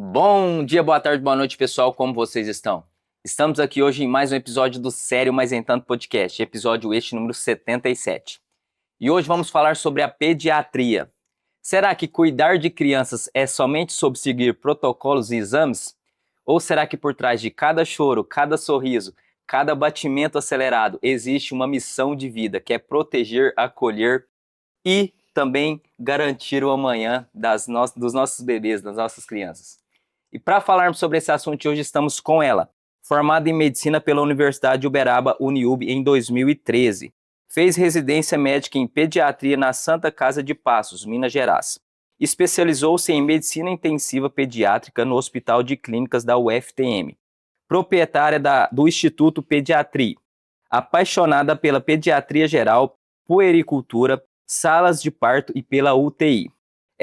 Bom dia, boa tarde, boa noite, pessoal. Como vocês estão? Estamos aqui hoje em mais um episódio do Sério Mas Nem Tanto Podcast, episódio este número 77. E hoje vamos falar sobre a pediatria. Será que cuidar de crianças é somente sobre seguir protocolos e exames? Ou será que por trás de cada choro, cada sorriso, cada batimento acelerado, existe uma missão de vida, que é proteger, acolher e também garantir o amanhã dos nossos bebês, das nossas crianças? E para falarmos sobre esse assunto, hoje estamos com ela, formada em medicina pela Universidade de Uberaba, Uniub, em 2013. Fez residência médica em pediatria na Santa Casa de Passos, Minas Gerais. Especializou-se em medicina intensiva pediátrica no Hospital de Clínicas da UFTM. Proprietária do Instituto Pediatria. Apaixonada pela pediatria geral, puericultura, salas de parto e pela UTI.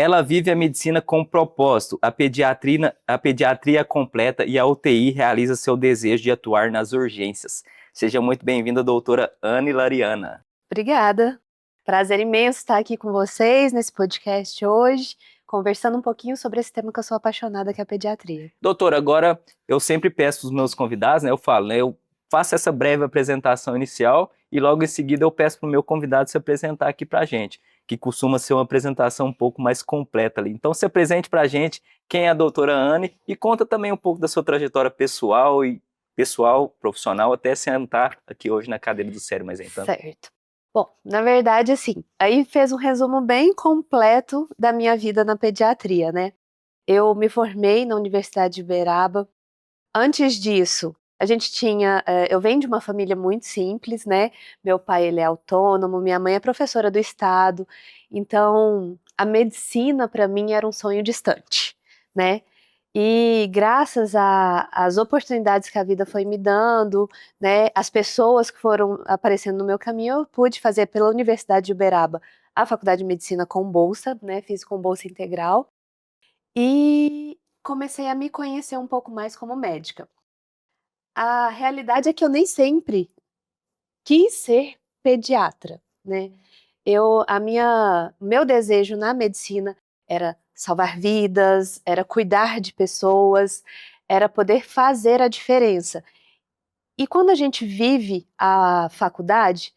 Ela vive a medicina com propósito, a pediatria completa e a UTI realiza seu desejo de atuar nas urgências. Seja muito bem-vinda, doutora Anne Lariana. Obrigada. Prazer imenso estar aqui com vocês nesse podcast hoje, conversando um pouquinho sobre esse tema que eu sou apaixonada, que é a pediatria. Doutora, agora eu sempre peço aos meus convidados, eu falo, eu faço essa breve apresentação inicial e logo em seguida eu peço para o meu convidado se apresentar aqui para a gente, que costuma ser uma apresentação um pouco mais completa ali. Então se apresente para a gente quem é a doutora Anne e conta também um pouco da sua trajetória pessoal, profissional, até sentar aqui hoje na cadeira do Sério Mas Nem Tanto. Certo. Bom, na verdade, assim, aí fez um resumo bem completo da minha vida na pediatria, né? Eu me formei na Universidade de Uberaba. Antes disso, eu venho de uma família muito simples, né? Meu pai, ele é autônomo, minha mãe é professora do estado, então a medicina para mim era um sonho distante, né? E graças às oportunidades que a vida foi me dando, né, as pessoas que foram aparecendo no meu caminho, eu pude fazer pela Universidade de Uberaba a faculdade de medicina com bolsa, né? Fiz com bolsa integral e comecei a me conhecer um pouco mais como médica. A realidade é que eu nem sempre quis ser pediatra, né. Meu desejo na medicina era salvar vidas, era cuidar de pessoas, era poder fazer a diferença. E quando a gente vive a faculdade,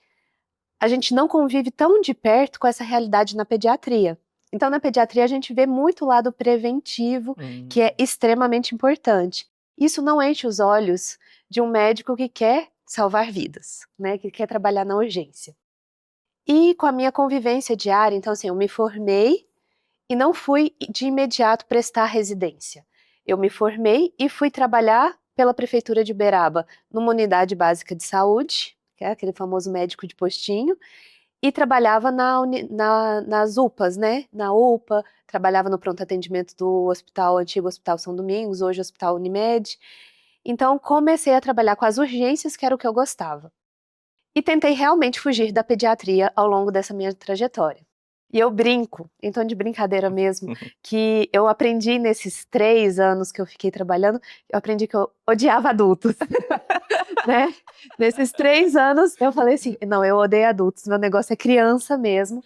a gente não convive tão de perto com essa realidade na pediatria. Então na pediatria a gente vê muito o lado preventivo, que é extremamente importante. Isso não enche os olhos de um médico que quer salvar vidas, né, que quer trabalhar na urgência. E com a minha convivência diária, então assim, eu me formei e não fui de imediato prestar residência. Eu me formei e fui trabalhar pela prefeitura de Uberaba numa unidade básica de saúde, que é aquele famoso médico de postinho, e trabalhava nas UPAs, né? Na UPA, trabalhava no pronto atendimento do antigo Hospital São Domingos, hoje Hospital Unimed. Então comecei a trabalhar com as urgências, que era o que eu gostava. E tentei realmente fugir da pediatria ao longo dessa minha trajetória. E eu brinco, em tom de brincadeira mesmo, que eu aprendi nesses 3 anos que eu fiquei trabalhando, eu aprendi que eu odiava adultos, né. Nesses 3 anos eu falei assim: "Não, eu odeio adultos, meu negócio é criança mesmo",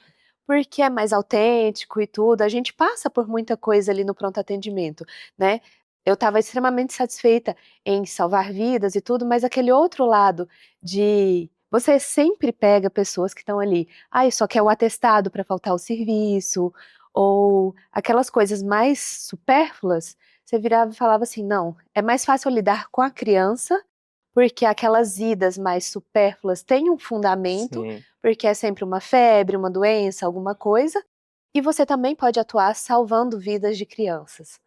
porque é mais autêntico e tudo, a gente passa por muita coisa ali no pronto atendimento, né. Eu estava extremamente satisfeita em salvar vidas e tudo, mas aquele outro lado de você sempre pega pessoas que estão ali, ai, só quer o atestado para faltar ao serviço, ou aquelas coisas mais supérfluas, você virava e falava assim: "Não, é mais fácil eu lidar com a criança, porque aquelas idas mais supérfluas têm um fundamento, Sim. porque é sempre uma febre, uma doença, alguma coisa, e você também pode atuar salvando vidas de crianças".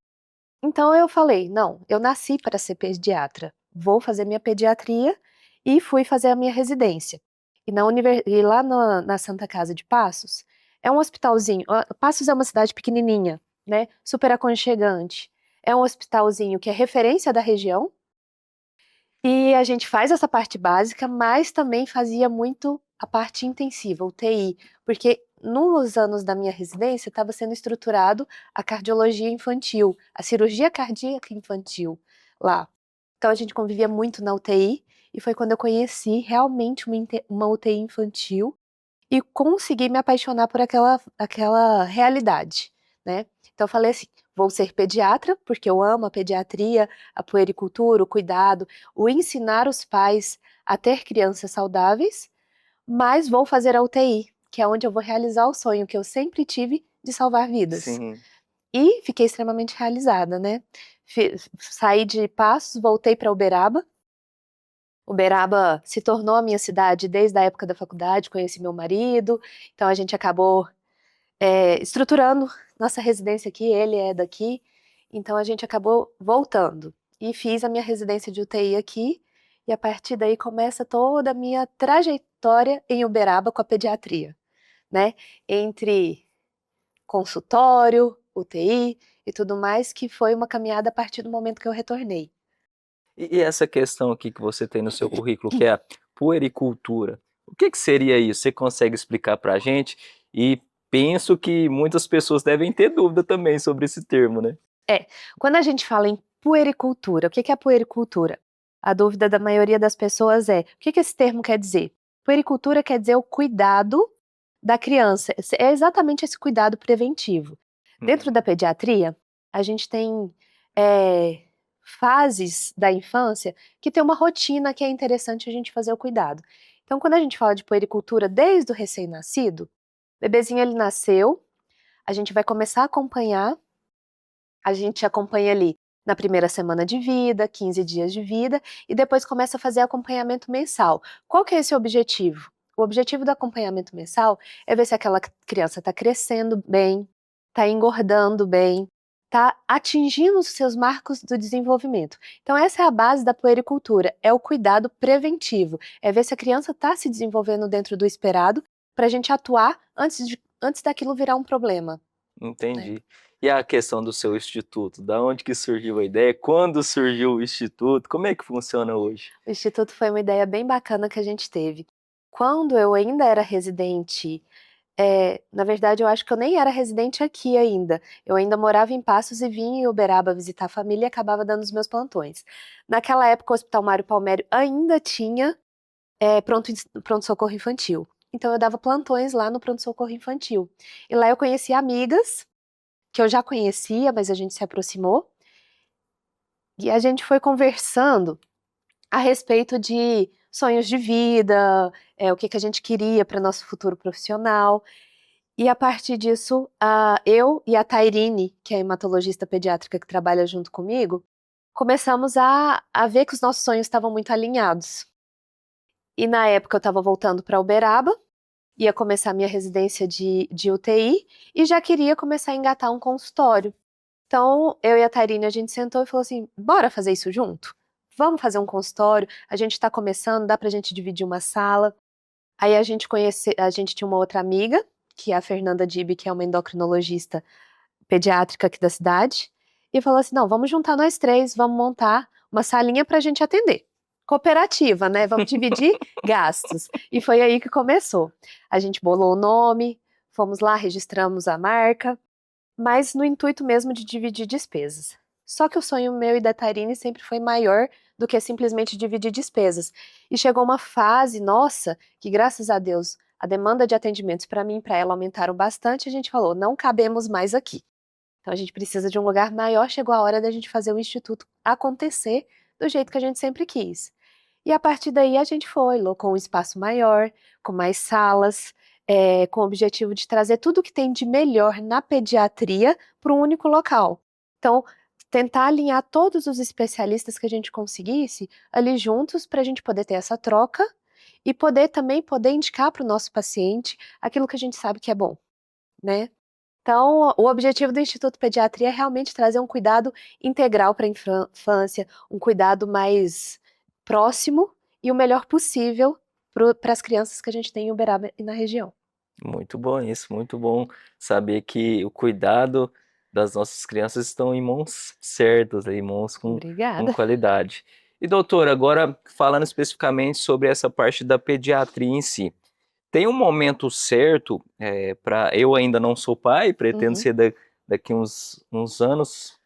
Então eu falei: "Não, eu nasci para ser pediatra, vou fazer minha pediatria", e fui fazer a minha residência. E lá na Santa Casa de Passos, é um hospitalzinho, Passos é uma cidade pequenininha, né, super aconchegante. É um hospitalzinho que é referência da região, e a gente faz essa parte básica, mas também fazia muito a parte intensiva, UTI, porque nos anos da minha residência estava sendo estruturado a cardiologia infantil, a cirurgia cardíaca infantil lá. Então a gente convivia muito na UTI, e foi quando eu conheci realmente uma UTI infantil e consegui me apaixonar por aquela realidade, né. Então eu falei assim: vou ser pediatra, porque eu amo a pediatria, a puericultura, o cuidado, o ensinar os pais a ter crianças saudáveis, mas vou fazer a UTI, que é onde eu vou realizar o sonho que eu sempre tive de salvar vidas. Sim. E fiquei extremamente realizada, né? Saí de Passos, voltei para Uberaba. Uberaba se tornou a minha cidade desde a época da faculdade, conheci meu marido, então a gente acabou estruturando nossa residência aqui, ele é daqui, então a gente acabou voltando. E fiz a minha residência de UTI aqui, e a partir daí começa toda a minha trajetória em Uberaba com a pediatria, né? Entre consultório, UTI e tudo mais, que foi uma caminhada a partir do momento que eu retornei. E essa questão aqui que você tem no seu currículo, que é a puericultura, o que seria isso? Você consegue explicar para a gente? E penso que muitas pessoas devem ter dúvida também sobre esse termo, né? Quando a gente fala em puericultura, o que é a puericultura? A dúvida da maioria das pessoas é: o que esse termo quer dizer? Puericultura quer dizer o cuidado da criança, é exatamente esse cuidado preventivo. Dentro da pediatria, a gente tem fases da infância que tem uma rotina que é interessante a gente fazer o cuidado. Então, quando a gente fala de puericultura desde o recém-nascido, o bebezinho ele nasceu, a gente vai começar a acompanhar. A gente acompanha ali na primeira semana de vida, 15 dias de vida, e depois começa a fazer acompanhamento mensal. Qual que é esse objetivo? O objetivo do acompanhamento mensal é ver se aquela criança está crescendo bem, está engordando bem, está atingindo os seus marcos do desenvolvimento. Então essa é a base da puericultura, é o cuidado preventivo, é ver se a criança está se desenvolvendo dentro do esperado para a gente atuar antes daquilo virar um problema, né? Entendi. E a questão do seu instituto, da onde que surgiu a ideia? Quando surgiu o instituto? Como é que funciona hoje? O Instituto foi uma ideia bem bacana que a gente teve. Quando eu ainda era residente, na verdade eu acho que eu nem era residente aqui ainda, eu ainda morava em Passos e vinha em Uberaba visitar a família e acabava dando os meus plantões. Naquela época o Hospital Mário Palmério ainda tinha pronto-socorro infantil, então eu dava plantões lá no pronto-socorro infantil. E lá eu conheci amigas, que eu já conhecia, mas a gente se aproximou, e a gente foi conversando a respeito de sonhos de vida, o que a gente queria para nosso futuro profissional. E a partir disso, eu e a Tairine, que é a hematologista pediátrica que trabalha junto comigo, começamos a ver que os nossos sonhos estavam muito alinhados. E na época eu estava voltando para Uberaba, ia começar a minha residência de UTI e já queria começar a engatar um consultório. Então, eu e a Tairine, a gente sentou e falou assim: bora fazer isso junto? Vamos fazer um consultório? A gente está começando, dá pra gente dividir uma sala. Aí a gente tinha uma outra amiga, que é a Fernanda Dibi, que é uma endocrinologista pediátrica aqui da cidade, e falou assim: não, vamos juntar nós três, vamos montar uma salinha pra gente atender. Cooperativa, né? Vamos dividir gastos. E foi aí que começou. A gente bolou o nome, fomos lá, registramos a marca, mas no intuito mesmo de dividir despesas. Só que o sonho meu e da Tairine sempre foi maior do que simplesmente dividir despesas. E chegou uma fase, nossa, que graças a Deus, a demanda de atendimentos para mim e para ela aumentaram bastante, e a gente falou: não cabemos mais aqui. Então a gente precisa de um lugar maior, chegou a hora da gente fazer o instituto acontecer do jeito que a gente sempre quis. E a partir daí a gente foi, locou um espaço maior, com mais salas, com o objetivo de trazer tudo que tem de melhor na pediatria para um único local. Então, tentar alinhar todos os especialistas que a gente conseguisse ali juntos para a gente poder ter essa troca e poder indicar para o nosso paciente aquilo que a gente sabe que é bom, né? Então, o objetivo do Instituto Pediatria é realmente trazer um cuidado integral para a infância, um cuidado mais próximo e o melhor possível para as crianças que a gente tem em Uberaba e na região. Muito bom isso, muito bom saber que o cuidado das nossas crianças estão em mãos certas, em mãos com Obrigada. qualidade. E doutora, agora falando especificamente sobre essa parte da pediatria em si, tem um momento certo para... Eu ainda não sou pai, pretendo Uhum. ser daqui uns anos,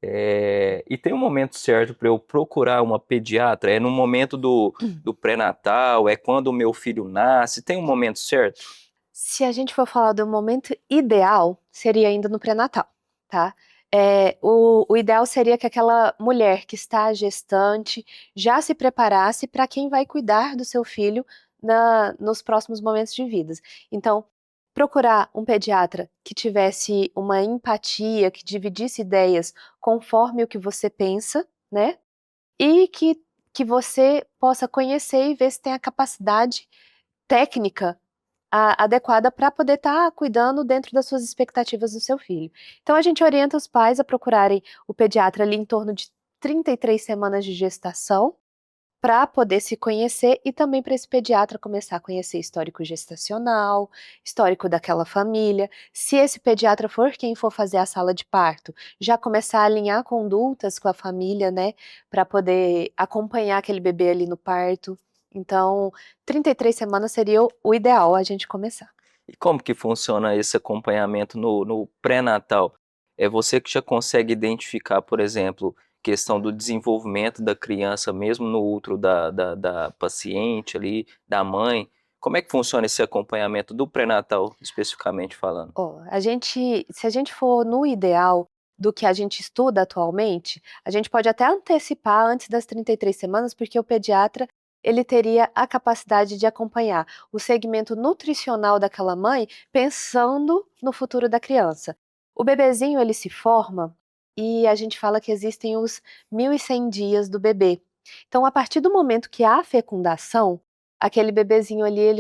e tem um momento certo para eu procurar uma pediatra? É no momento do pré-natal? É quando o meu filho nasce? Tem um momento certo? Se a gente for falar do momento ideal, seria ainda no pré-natal, tá? O ideal seria que aquela mulher que está gestante já se preparasse para quem vai cuidar do seu filho nos próximos momentos de vida. Então, procurar um pediatra que tivesse uma empatia, que dividisse ideias conforme o que você pensa, né? E que você possa conhecer e ver se tem a capacidade técnica adequada para poder estar cuidando dentro das suas expectativas do seu filho. Então a gente orienta os pais a procurarem o pediatra ali em torno de 33 semanas de gestação, para poder se conhecer e também para esse pediatra começar a conhecer histórico gestacional, histórico daquela família. Se esse pediatra for quem for fazer a sala de parto, já começar a alinhar condutas com a família, né, para poder acompanhar aquele bebê ali no parto. Então, 33 semanas seria o ideal a gente começar. E como que funciona esse acompanhamento no pré-natal? É você que já consegue identificar, por exemplo, questão do desenvolvimento da criança, mesmo no útero da paciente ali, da mãe. Como é que funciona esse acompanhamento do pré-natal, especificamente falando? Ó, se a gente for no ideal do que a gente estuda atualmente, a gente pode até antecipar antes das 33 semanas, porque o pediatra, ele teria a capacidade de acompanhar o segmento nutricional daquela mãe, pensando no futuro da criança. O bebezinho, ele se forma e a gente fala que existem os 1.100 dias do bebê. Então, a partir do momento que há a fecundação, aquele bebezinho ali,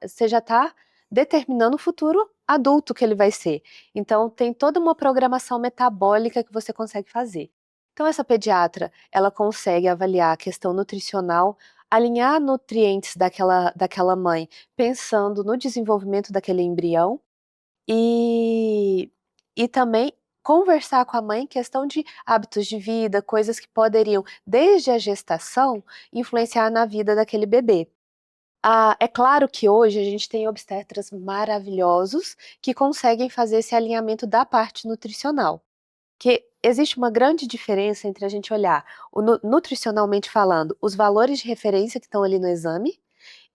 você já está determinando o futuro adulto que ele vai ser. Então tem toda uma programação metabólica que você consegue fazer. Então essa pediatra, ela consegue avaliar a questão nutricional, alinhar nutrientes daquela mãe, pensando no desenvolvimento daquele embrião e, e também conversar com a mãe em questão de hábitos de vida, coisas que poderiam, desde a gestação, influenciar na vida daquele bebê. É claro que hoje a gente tem obstetras maravilhosos que conseguem fazer esse alinhamento da parte nutricional, que existe uma grande diferença entre a gente olhar, nutricionalmente falando, os valores de referência que estão ali no exame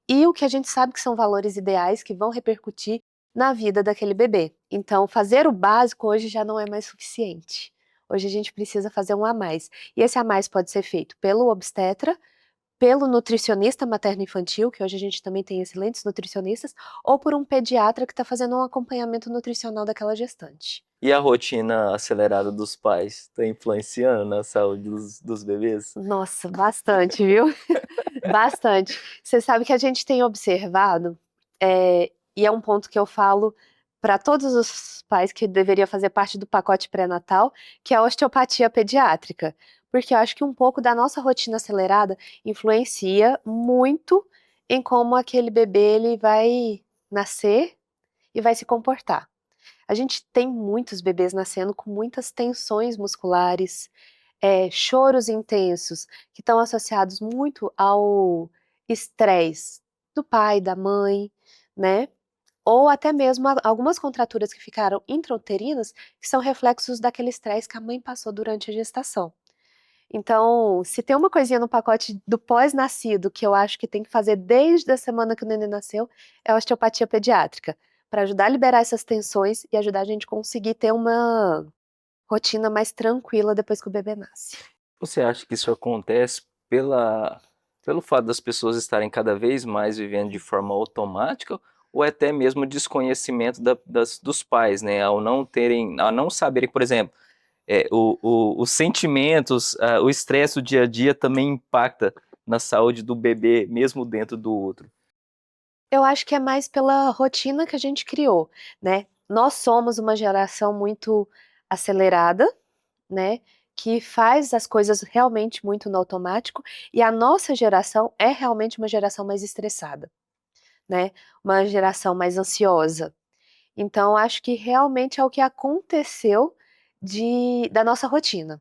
e o que a gente sabe que são valores ideais que vão repercutir na vida daquele bebê. Então, fazer o básico hoje já não é mais suficiente. Hoje a gente precisa fazer um a mais. E esse a mais pode ser feito pelo obstetra, pelo nutricionista materno-infantil, que hoje a gente também tem excelentes nutricionistas, ou por um pediatra que está fazendo um acompanhamento nutricional daquela gestante. E a rotina acelerada dos pais está influenciando na saúde dos bebês? Nossa, bastante, viu? Bastante. Você sabe que a gente tem observado, e é um ponto que eu falo para todos os pais que deveria fazer parte do pacote pré-natal, que é a osteopatia pediátrica. Porque eu acho que um pouco da nossa rotina acelerada influencia muito em como aquele bebê ele vai nascer e vai se comportar. A gente tem muitos bebês nascendo com muitas tensões musculares, choros intensos, que estão associados muito ao estresse do pai, da mãe, né? Ou até mesmo algumas contraturas que ficaram intrauterinas, que são reflexos daquele estresse que a mãe passou durante a gestação. Então, se tem uma coisinha no pacote do pós-nascido que eu acho que tem que fazer desde a semana que o neném nasceu, é a osteopatia pediátrica, para ajudar a liberar essas tensões e ajudar a gente a conseguir ter uma rotina mais tranquila depois que o bebê nasce. Você acha que isso acontece pelo fato das pessoas estarem cada vez mais vivendo de forma automática ou é até mesmo desconhecimento dos pais, né? Ao não saberem, por exemplo, os sentimentos, o estresse do dia a dia também impacta na saúde do bebê, mesmo dentro do útero. Eu acho que é mais pela rotina que a gente criou, né. Nós somos uma geração muito acelerada, né, que faz as coisas realmente muito no automático, e a nossa geração é realmente uma geração mais estressada, né, uma geração mais ansiosa. Então acho que realmente é o que aconteceu da nossa rotina,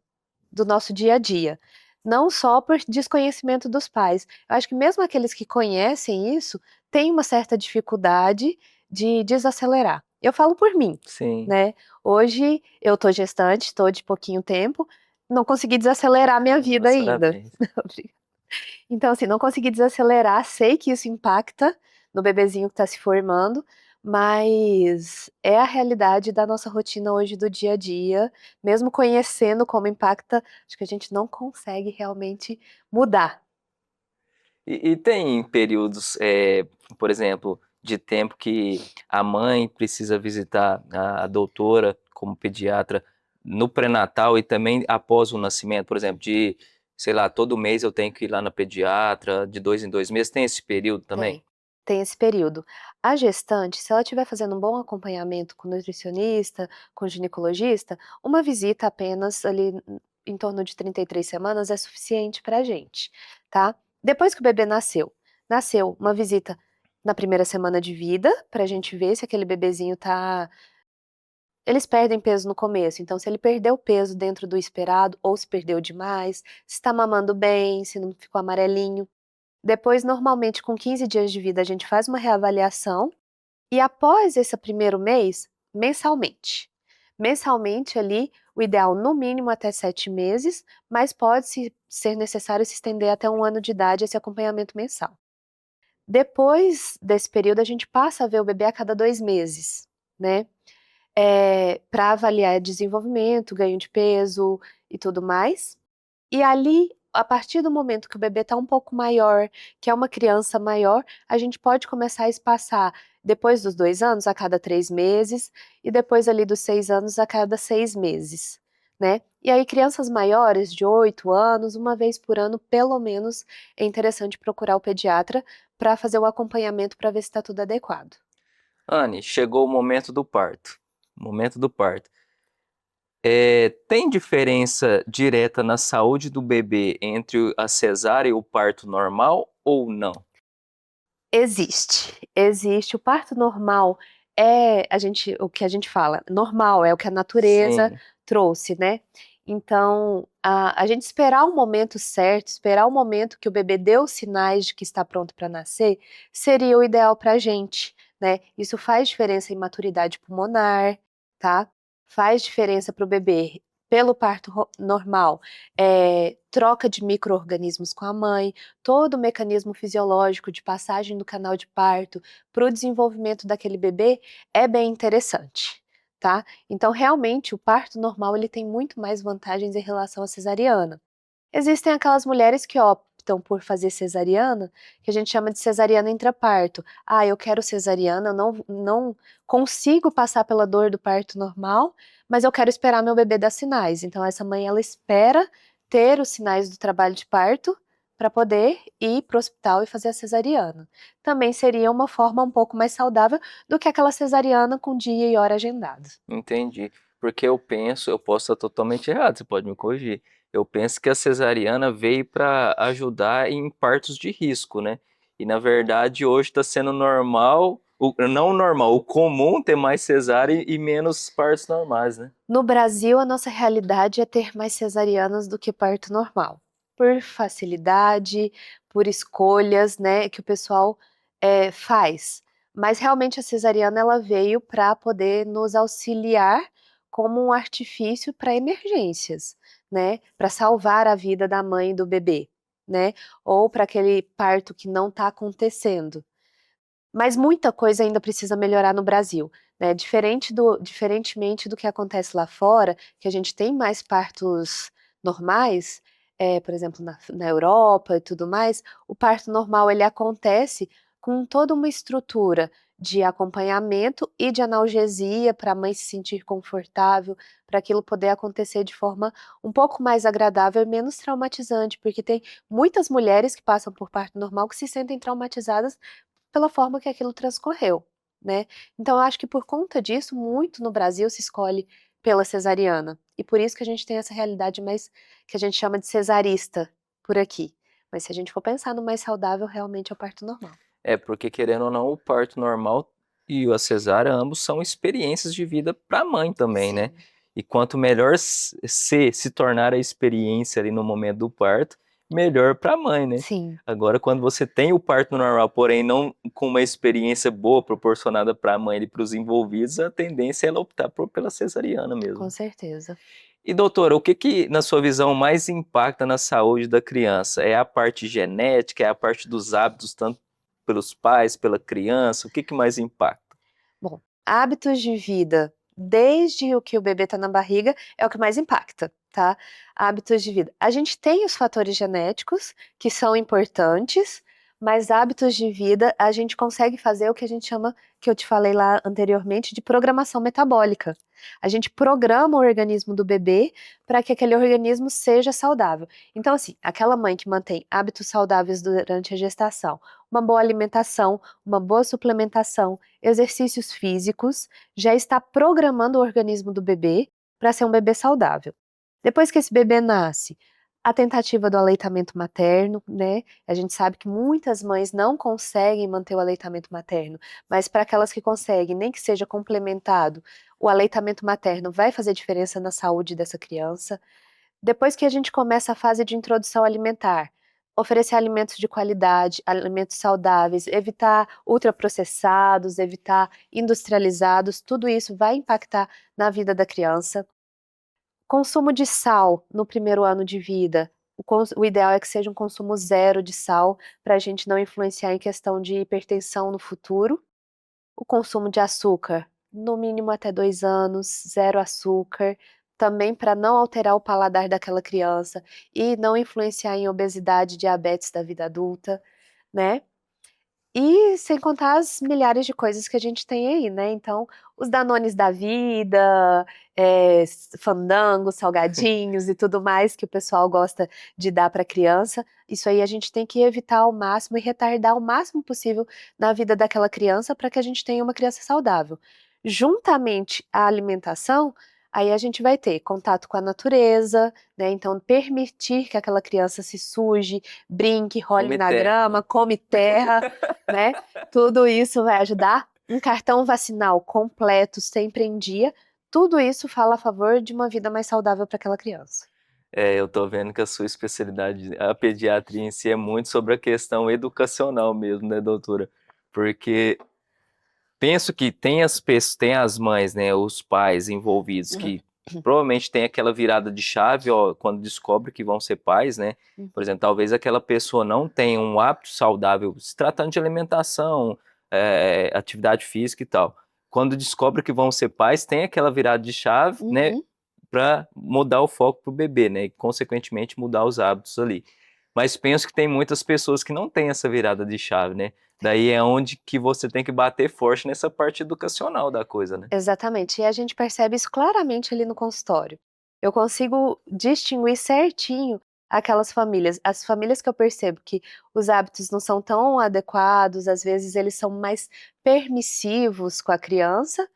do nosso dia a dia. Não só por desconhecimento dos pais. Eu acho que mesmo aqueles que conhecem isso, têm uma certa dificuldade de desacelerar. Eu falo por mim, Sim, né. Hoje eu tô gestante, tô de pouquinho tempo, não consegui desacelerar minha vida meus ainda. parabéns. Então assim, não consegui desacelerar, sei que isso impacta no bebezinho que tá se formando, mas é a realidade da nossa rotina hoje do dia a dia, mesmo conhecendo como impacta, acho que a gente não consegue realmente mudar. E tem períodos, por exemplo, de tempo que a mãe precisa visitar a doutora como pediatra no pré-natal e também após o nascimento, por exemplo, de, sei lá, todo mês eu tenho que ir lá na pediatra, de 2 em 2 meses, tem esse período também? Tem esse período. A gestante, se ela estiver fazendo um bom acompanhamento com nutricionista, com ginecologista, uma visita apenas ali em torno de 33 semanas é suficiente pra gente, tá. Depois que o bebê nasceu, uma visita na primeira semana de vida, pra gente ver se aquele bebezinho tá eles perdem peso no começo, então se ele perdeu peso dentro do esperado ou se perdeu demais, se tá mamando bem, se não ficou amarelinho. Depois, normalmente, com 15 dias de vida, a gente faz uma reavaliação e após esse primeiro mês, mensalmente. Mensalmente ali, o ideal no mínimo até 7 meses, mas pode ser necessário se estender até 1 ano de idade esse acompanhamento mensal. Depois desse período, a gente passa a ver o bebê a cada 2 meses, né, pra avaliar desenvolvimento, ganho de peso e tudo mais. E ali, a partir do momento que o bebê está um pouco maior, que é uma criança maior, a gente pode começar a espaçar, depois dos 2 anos, a cada 3 meses, e depois ali dos 6 anos, a cada 6 meses, né. E aí crianças maiores, de 8 anos, uma vez por ano, pelo menos, é interessante procurar o pediatra para fazer o acompanhamento para ver se está tudo adequado. Anne, chegou o momento do parto. Momento do parto. Tem diferença direta na saúde do bebê entre a cesárea e o parto normal ou não? Existe. O parto normal o que a gente fala, normal, é o que a natureza Sim, trouxe, né. Então, a gente esperar o momento certo, esperar o momento que o bebê deu sinais de que está pronto para nascer, seria o ideal pra gente, né. Isso faz diferença em maturidade pulmonar, tá, faz diferença para o bebê pelo parto normal, troca de micro-organismos com a mãe, todo o mecanismo fisiológico de passagem do canal de parto para o desenvolvimento daquele bebê é bem interessante, tá. Então realmente o parto normal ele tem muito mais vantagens em relação à cesariana. Existem aquelas mulheres que optam por fazer cesariana, que a gente chama de cesariana intraparto. "Ah, eu quero cesariana, eu não consigo passar pela dor do parto normal, mas eu quero esperar meu bebê dar sinais". Então essa mãe ela espera ter os sinais do trabalho de parto, para poder ir para o hospital e fazer a cesariana. Também seria uma forma um pouco mais saudável do que aquela cesariana com dia e hora agendados. entendi. Porque eu posso estar totalmente errado, você pode me corrigir. Eu penso que a cesariana veio para ajudar em partos de risco, né? E na verdade hoje está sendo normal, não normal, o comum ter mais cesárea e menos partos normais, né? No Brasil, a nossa realidade é ter mais cesarianas do que parto normal, por facilidade, por escolhas, né, que o pessoal, faz. Mas realmente a cesariana ela veio para poder nos auxiliar como um artifício para emergências, né, para salvar a vida da mãe e do bebê, né, ou para aquele parto que não está acontecendo. Mas muita coisa ainda precisa melhorar no Brasil, né, diferentemente do que acontece lá fora, que a gente tem mais partos normais, por exemplo, na Europa e tudo mais, o parto normal ele acontece com toda uma estrutura de acompanhamento e de analgesia para a mãe se sentir confortável, para aquilo poder acontecer de forma um pouco mais agradável e menos traumatizante, porque tem muitas mulheres que passam por parto normal que se sentem traumatizadas pela forma que aquilo transcorreu, né. Então eu acho que por conta disso, muito no Brasil se escolhe pela cesariana, e por isso que a gente tem essa realidade mais que a gente chama de cesarista por aqui. Mas se a gente for pensar no mais saudável, realmente é o parto normal. É, porque querendo ou não, o parto normal e a cesárea, ambos são experiências de vida para a mãe também, né? Sim, E quanto melhor se tornar a experiência ali no momento do parto, melhor para a mãe, né? sim, Agora, quando você tem o parto normal, porém não com uma experiência boa proporcionada para a mãe e para os envolvidos, a tendência é ela optar pela cesariana com mesmo. certeza. E doutora, o que que, na sua visão, mais impacta na saúde da criança? É a parte genética, é a parte dos hábitos, tanto pelos pais, pela criança? O que que mais impacta? hábitos de vida, desde o que o bebê está na barriga, é o que mais impacta, tá? Hábitos de vida. A gente tem os fatores genéticos, que são importantes, mas hábitos de vida, a gente consegue fazer o que a gente chama, que eu te falei lá anteriormente, de programação metabólica. A gente programa o organismo do bebê para que aquele organismo seja saudável. Então, assim, aquela mãe que mantém hábitos saudáveis durante a gestação, uma boa alimentação, uma boa suplementação, exercícios físicos, já está programando o organismo do bebê para ser um bebê saudável. Depois que esse bebê nasce, a tentativa do aleitamento materno, né? A gente sabe que muitas mães não conseguem manter o aleitamento materno, mas para aquelas que conseguem, nem que seja complementado, o aleitamento materno vai fazer diferença na saúde dessa criança. Depois que a gente começa a fase de introdução alimentar, oferecer alimentos de qualidade, alimentos saudáveis, evitar ultraprocessados, evitar industrializados, tudo isso vai impactar na vida da criança. Consumo de sal no primeiro ano de vida. O ideal é que seja um consumo zero de sal, para a gente não influenciar em questão de hipertensão no futuro. O consumo de açúcar, no mínimo até 2 anos, zero açúcar, também para não alterar o paladar daquela criança e não influenciar em obesidade, diabetes da vida adulta, né? E sem contar as milhares de coisas que a gente tem aí, né? Então, os danones da vida, fandangos, salgadinhos e tudo mais que o pessoal gosta de dar para criança, isso aí a gente tem que evitar ao máximo e retardar o máximo possível na vida daquela criança para que a gente tenha uma criança saudável. Juntamente à alimentação, aí a gente vai ter contato com a natureza, né? Então, permitir que aquela criança se suje, brinque, role Come na terra. grama, come terra, né? Tudo isso vai ajudar. Um cartão vacinal completo, sempre em dia, tudo isso fala a favor de uma vida mais saudável para aquela criança. Eu tô vendo que a sua especialidade, a pediatria em si, é muito sobre a questão educacional mesmo, né, doutora? Porque penso que tem as mães, né, os pais envolvidos que provavelmente tem aquela virada de chave, ó, quando descobre que vão ser pais, né? Por exemplo, talvez aquela pessoa não tenha um hábito saudável, se tratando de alimentação, atividade física e tal. Quando descobre que vão ser pais, tem aquela virada de chave, né, Uhum. para mudar o foco pro bebê, né, e consequentemente mudar os hábitos ali. Mas penso que tem muitas pessoas que não têm essa virada de chave, né? Daí é onde que você tem que bater forte nessa parte educacional da coisa, né? Exatamente, e a gente percebe isso claramente ali no consultório. Eu consigo distinguir certinho aquelas famílias. As famílias que eu percebo que os hábitos não são tão adequados, às vezes eles são mais permissivos com a criança,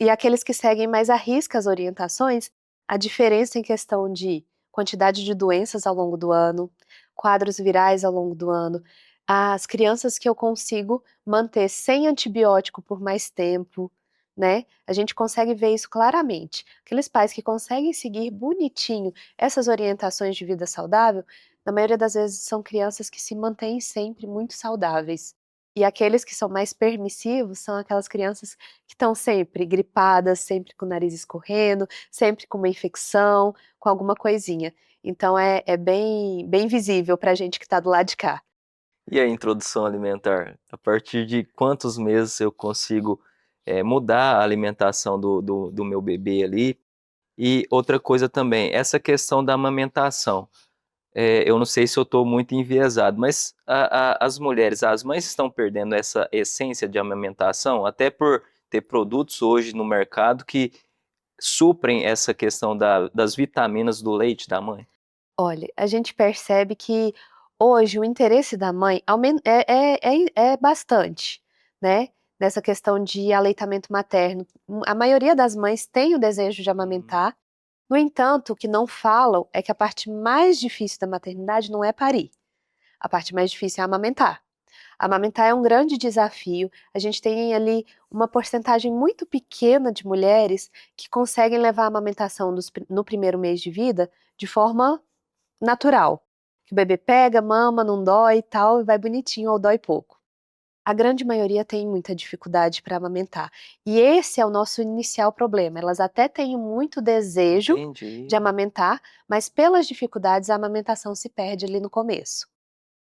e aqueles que seguem mais à risca as orientações, a diferença em questão de quantidade de doenças ao longo do ano, quadros virais ao longo do ano, as crianças que eu consigo manter sem antibiótico por mais tempo, né? A gente consegue ver isso claramente. Aqueles pais que conseguem seguir bonitinho essas orientações de vida saudável, na maioria das vezes são crianças que se mantêm sempre muito saudáveis. E aqueles que são mais permissivos são aquelas crianças que estão sempre gripadas, sempre com o nariz escorrendo, sempre com uma infecção, com alguma coisinha. Então é bem visível para a gente que está do lado de cá. E a introdução alimentar? A partir de quantos meses eu consigo mudar a alimentação do meu bebê ali? E outra coisa também, essa questão da amamentação. Eu não sei se eu estou muito enviesado, mas as mulheres, as mães estão perdendo essa essência de amamentação, até por ter produtos hoje no mercado que suprem essa questão das vitaminas do leite da mãe. Olha, a gente percebe que hoje o interesse da mãe é bastante, né? Nessa questão de aleitamento materno. A maioria das mães tem o desejo de Uhum. amamentar. No entanto, o que não falam é que a parte mais difícil da maternidade não é parir. A parte mais difícil é amamentar. Amamentar é um grande desafio. A gente tem ali uma porcentagem muito pequena de mulheres que conseguem levar a amamentação no primeiro mês de vida de forma natural. Que o bebê pega, mama, não dói e tal, e vai bonitinho ou dói pouco. A grande maioria tem muita dificuldade para amamentar. E esse é o nosso inicial problema. Elas até têm muito desejo de Entendi. amamentar, mas pelas dificuldades a amamentação se perde ali no começo.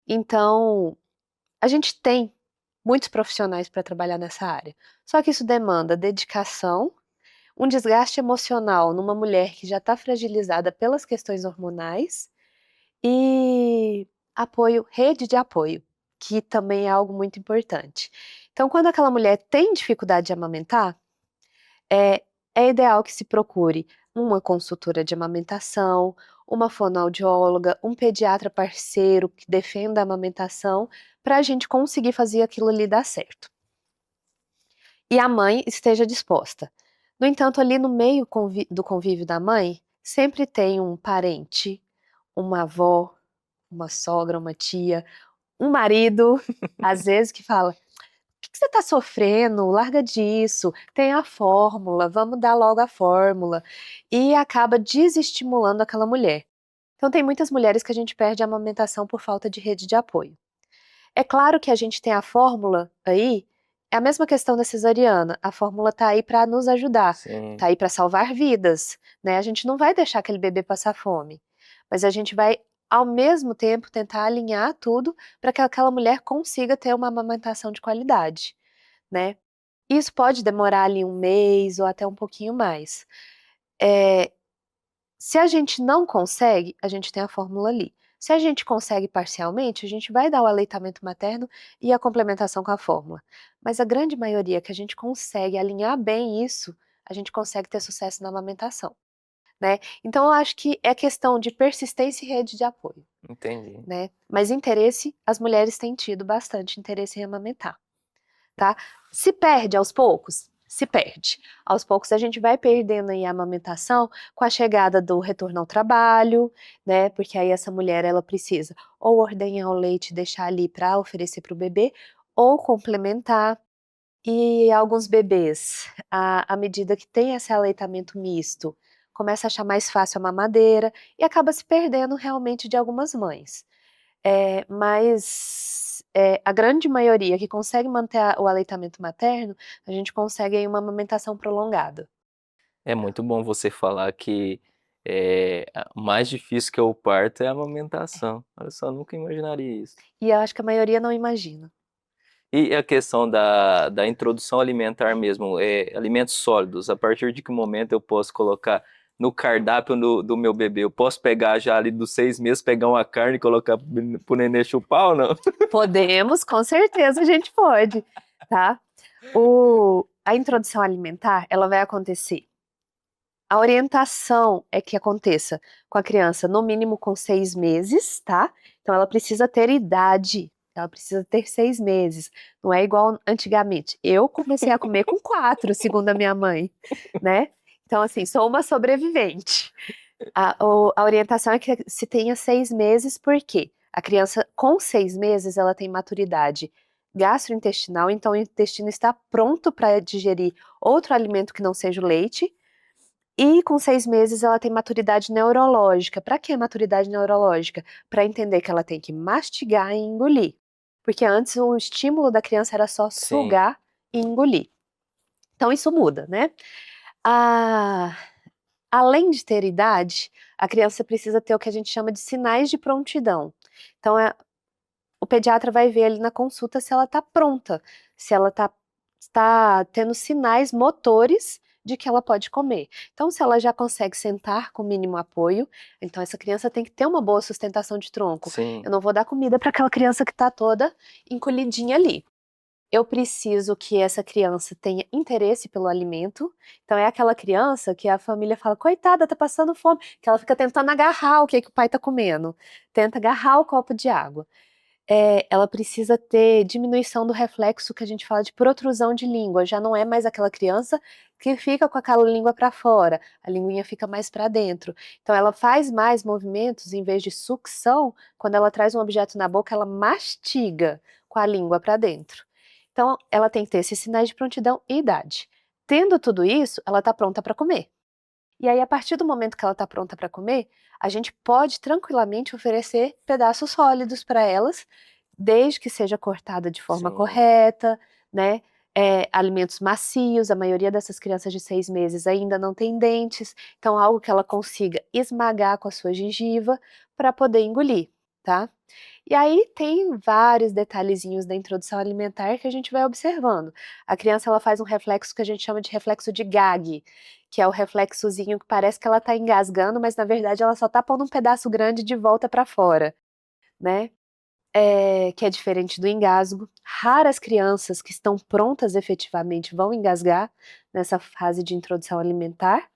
Então, a gente tem muitos profissionais para trabalhar nessa área. Só que isso demanda dedicação, um desgaste emocional numa mulher que já está fragilizada pelas questões hormonais e apoio, rede de apoio, que também é algo muito importante. Então, quando aquela mulher tem dificuldade de amamentar, é, é ideal que se procure uma consultora de amamentação, uma fonoaudióloga, um pediatra parceiro que defenda a amamentação, para a gente conseguir fazer aquilo ali dar certo. E a mãe esteja disposta. No entanto, ali no meio do convívio da mãe, sempre tem um parente, uma avó, uma sogra, uma tia, um marido, às vezes, que fala: que você está sofrendo? Larga disso, tem a fórmula, vamos dar logo a fórmula. E acaba desestimulando aquela mulher. Então, tem muitas mulheres que a gente perde a amamentação por falta de rede de apoio. É claro que a gente tem a fórmula aí, é a mesma questão da cesariana, a fórmula está aí para nos ajudar, Sim. está aí para salvar vidas, né? A gente não vai deixar aquele bebê passar fome, mas a gente vai, ao mesmo tempo, tentar alinhar tudo para que aquela mulher consiga ter uma amamentação de qualidade, né? Isso pode demorar ali 1 mês ou até um pouquinho mais. Se a gente não consegue, a gente tem a fórmula ali. Se a gente consegue parcialmente, a gente vai dar o aleitamento materno e a complementação com a fórmula. Mas a grande maioria que a gente consegue alinhar bem isso, a gente consegue ter sucesso na amamentação, né? Então eu acho que é questão de persistência e rede de apoio, Entendi. né? Mas interesse, as mulheres têm tido bastante interesse em amamentar, tá? Se perde aos poucos? Se perde. Aos poucos a gente vai perdendo aí a amamentação com a chegada do retorno ao trabalho, né? Porque aí essa mulher, ela precisa ou ordenhar o leite e deixar ali para oferecer para o bebê, ou complementar. E alguns bebês, à medida que tem esse aleitamento misto, começa a achar mais fácil a mamadeira e acaba se perdendo realmente de algumas mães. Mas a grande maioria que consegue manter o aleitamento materno, a gente consegue aí uma amamentação prolongada. É muito bom você falar que mais difícil que o parto é a amamentação. Olha só, nunca imaginaria isso. E eu acho que a maioria não imagina. E a questão da introdução alimentar mesmo, alimentos sólidos, a partir de que momento eu posso colocar no cardápio do meu bebê? Eu posso pegar já ali dos 6 meses, pegar uma carne e colocar pro nenê chupar ou não? Podemos, com certeza a gente pode, tá? A introdução alimentar, ela vai acontecer. A orientação é que aconteça com a criança no mínimo com 6 meses, tá? Então ela precisa ter idade, ela precisa ter 6 meses. Não é igual antigamente. Eu comecei a comer com 4, segundo a minha mãe, né? Então, assim, sou uma sobrevivente. A orientação é que se tenha 6 meses, por quê? A criança com 6 meses ela tem maturidade gastrointestinal, então o intestino está pronto para digerir outro alimento que não seja o leite. E com 6 meses ela tem maturidade neurológica. Para que maturidade neurológica? Para entender que ela tem que mastigar e engolir. Porque antes o estímulo da criança era só Sim, sugar e engolir. Então isso muda, né? Ah, além de ter idade, a criança precisa ter o que a gente chama de sinais de prontidão. Então o pediatra vai ver ali na consulta se ela está pronta, se ela está tendo sinais motores de que ela pode comer. Então, se ela já consegue sentar com o mínimo apoio, então essa criança tem que ter uma boa sustentação de tronco. sim, Eu não vou dar comida para aquela criança que está toda encolhidinha ali. Eu preciso que essa criança tenha interesse pelo alimento. Então, é aquela criança que a família fala, coitada, tá passando fome, que ela fica tentando agarrar o que o pai tá comendo. Tenta agarrar o copo de água. Ela precisa ter diminuição do reflexo que a gente fala de protrusão de língua. Já não é mais aquela criança que fica com aquela língua para fora, a linguinha fica mais para dentro. Então ela faz mais movimentos em vez de sucção, quando ela traz um objeto na boca, ela mastiga com a língua para dentro. Então ela tem que ter esses sinais de prontidão e idade. Tendo tudo isso, ela está pronta para comer. E aí, a partir do momento que ela está pronta para comer, a gente pode tranquilamente oferecer pedaços sólidos para elas, desde que seja cortada de forma sim. correta, né? Alimentos macios, a maioria dessas crianças de 6 meses ainda não tem dentes, então algo que ela consiga esmagar com a sua gengiva para poder engolir. tá? E aí tem vários detalhezinhos da introdução alimentar que a gente vai observando. A criança ela faz um reflexo que a gente chama de reflexo de gag, que é o reflexozinho que parece que ela está engasgando, mas na verdade ela só está pondo um pedaço grande de volta para fora, né? Que é diferente do engasgo. Raras crianças que estão prontas efetivamente vão engasgar nessa fase de introdução alimentar.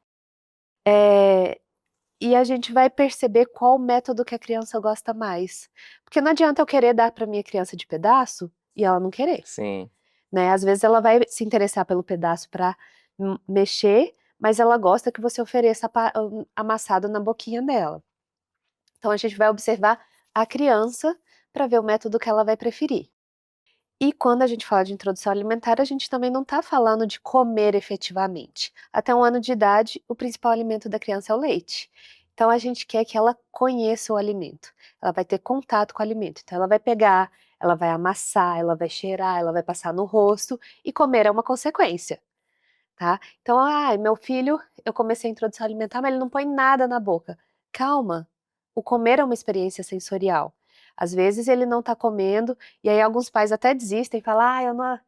E a gente vai perceber qual método que a criança gosta mais. Porque não adianta eu querer dar para minha criança de pedaço e ela não querer, Sim, né? Às vezes ela vai se interessar pelo pedaço para mexer, mas ela gosta que você ofereça amassado na boquinha dela. Então a gente vai observar a criança para ver o método que ela vai preferir. E quando a gente fala de introdução alimentar, a gente também não está falando de comer efetivamente. Até 1 ano de idade, o principal alimento da criança é o leite. Então a gente quer que ela conheça o alimento. Ela vai ter contato com o alimento. Então ela vai pegar, ela vai amassar, ela vai cheirar, ela vai passar no rosto e comer é uma consequência, tá? Então, meu filho, eu comecei a introdução alimentar, mas ele não põe nada na boca. Calma. O comer é uma experiência sensorial. Às vezes ele não está comendo, e aí alguns pais até desistem, falam,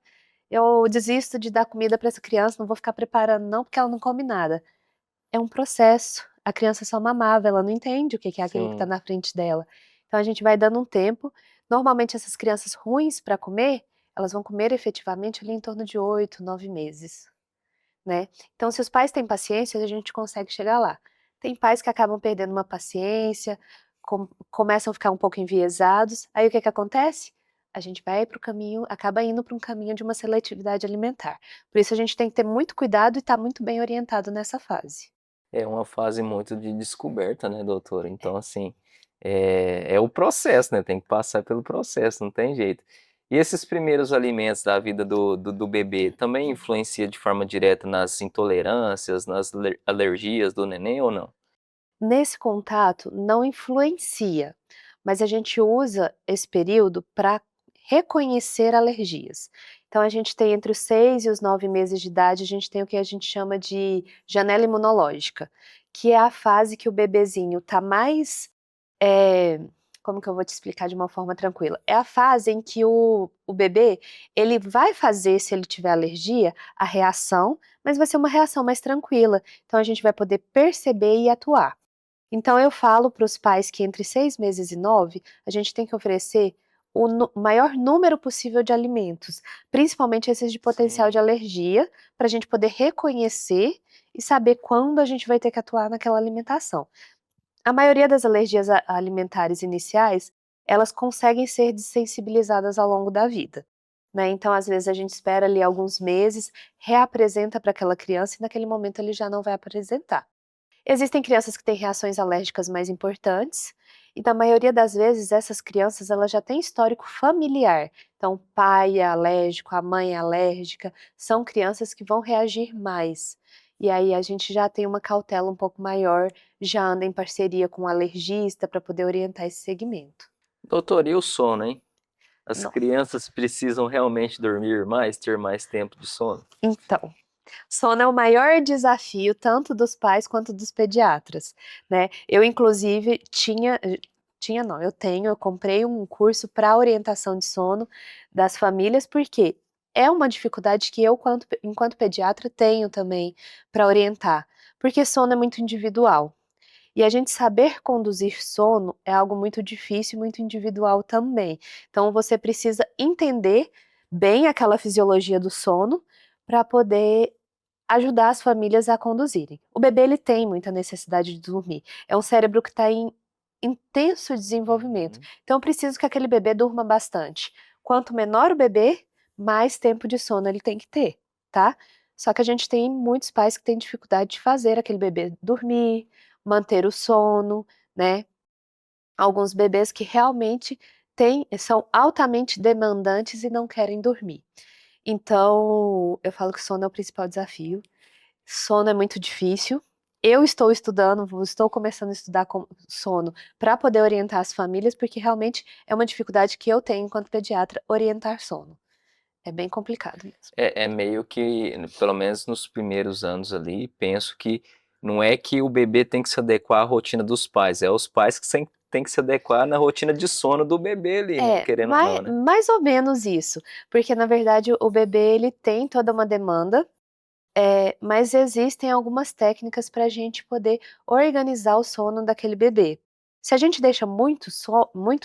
eu desisto de dar comida para essa criança, não vou ficar preparando não, porque ela não come nada. É um processo. A criança só mamava, ela não entende o que que é aquilo que está sim. na frente dela. Então a gente vai dando um tempo. Normalmente essas crianças ruins para comer, elas vão comer efetivamente ali em torno de 8, 9 meses, né? Então, se os pais têm paciência, a gente consegue chegar lá. Tem pais que acabam perdendo uma paciência, começam a ficar um pouco enviesados. Aí o que que acontece? A gente vai para o caminho, acaba indo para um caminho de uma seletividade alimentar. Por isso a gente tem que ter muito cuidado e estar muito bem orientado nessa fase. É uma fase muito de descoberta, né, doutora? Então, assim, é o processo, né? Tem que passar pelo processo, não tem jeito. E esses primeiros alimentos da vida do bebê também influencia de forma direta nas intolerâncias, nas alergias do neném ou não? Nesse contato, não influencia, mas a gente usa esse período para reconhecer alergias. Então, a gente tem entre os 6 e os 9 meses de idade, a gente tem o que a gente chama de janela imunológica, que é a fase que o bebezinho está mais. eh, Como que eu vou te explicar de uma forma tranquila? É a fase em que o bebê ele vai fazer, se ele tiver alergia, a reação, mas vai ser uma reação mais tranquila. Então, a gente vai poder perceber e atuar. Então eu falo para os pais que entre 6 meses e 9, a gente tem que oferecer o maior número possível de alimentos, principalmente esses de potencial de Sim. alergia, para a gente poder reconhecer e saber quando a gente vai ter que atuar naquela alimentação. A maioria das alergias alimentares iniciais, elas conseguem ser desensibilizadas ao longo da vida, né? Então, às vezes, a gente espera ali alguns meses, reapresenta para aquela criança e naquele momento ele já não vai apresentar. Existem crianças que têm reações alérgicas mais importantes, e na maioria das vezes essas crianças elas já têm histórico familiar. Então, o pai é alérgico, a mãe é alérgica, são crianças que vão reagir mais. E aí a gente já tem uma cautela um pouco maior, já anda em parceria com um alergista para poder orientar esse segmento. Doutor, e o sono, hein? As Não. crianças precisam realmente dormir mais, ter mais tempo de sono? Então, sono é o maior desafio tanto dos pais quanto dos pediatras, né. Eu inclusive tinha não, eu comprei um curso para orientação de sono das famílias, porque é uma dificuldade que eu enquanto pediatra tenho também para orientar, porque sono é muito individual. E a gente saber conduzir sono é algo muito difícil e muito individual também. Então você precisa entender bem aquela fisiologia do sono para poder ajudar as famílias a conduzirem. O bebê ele tem muita necessidade de dormir. É um cérebro que está em intenso desenvolvimento. Uhum. Então eu preciso que aquele bebê durma bastante. Quanto menor o bebê, mais tempo de sono ele tem que ter, tá? Só que a gente tem muitos pais que têm dificuldade de fazer aquele bebê dormir, manter o sono, né? Alguns bebês que realmente são altamente demandantes e não querem dormir. Então, eu falo que sono é o principal desafio. Sono é muito difícil. Eu estou estudando, estou começando a estudar sono para poder orientar as famílias, porque realmente é uma dificuldade que eu tenho enquanto pediatra, orientar sono. É bem complicado mesmo. É meio que, pelo menos nos primeiros anos ali, penso que não é que o bebê tem que se adequar à rotina dos pais, é os pais que tem que se adequar na rotina de sono do bebê ali, né? Querendo ou não, né? Mais ou menos isso, porque na verdade o bebê ele tem toda uma demanda, mas existem algumas técnicas para a gente poder organizar o sono daquele bebê. Se a gente deixa muito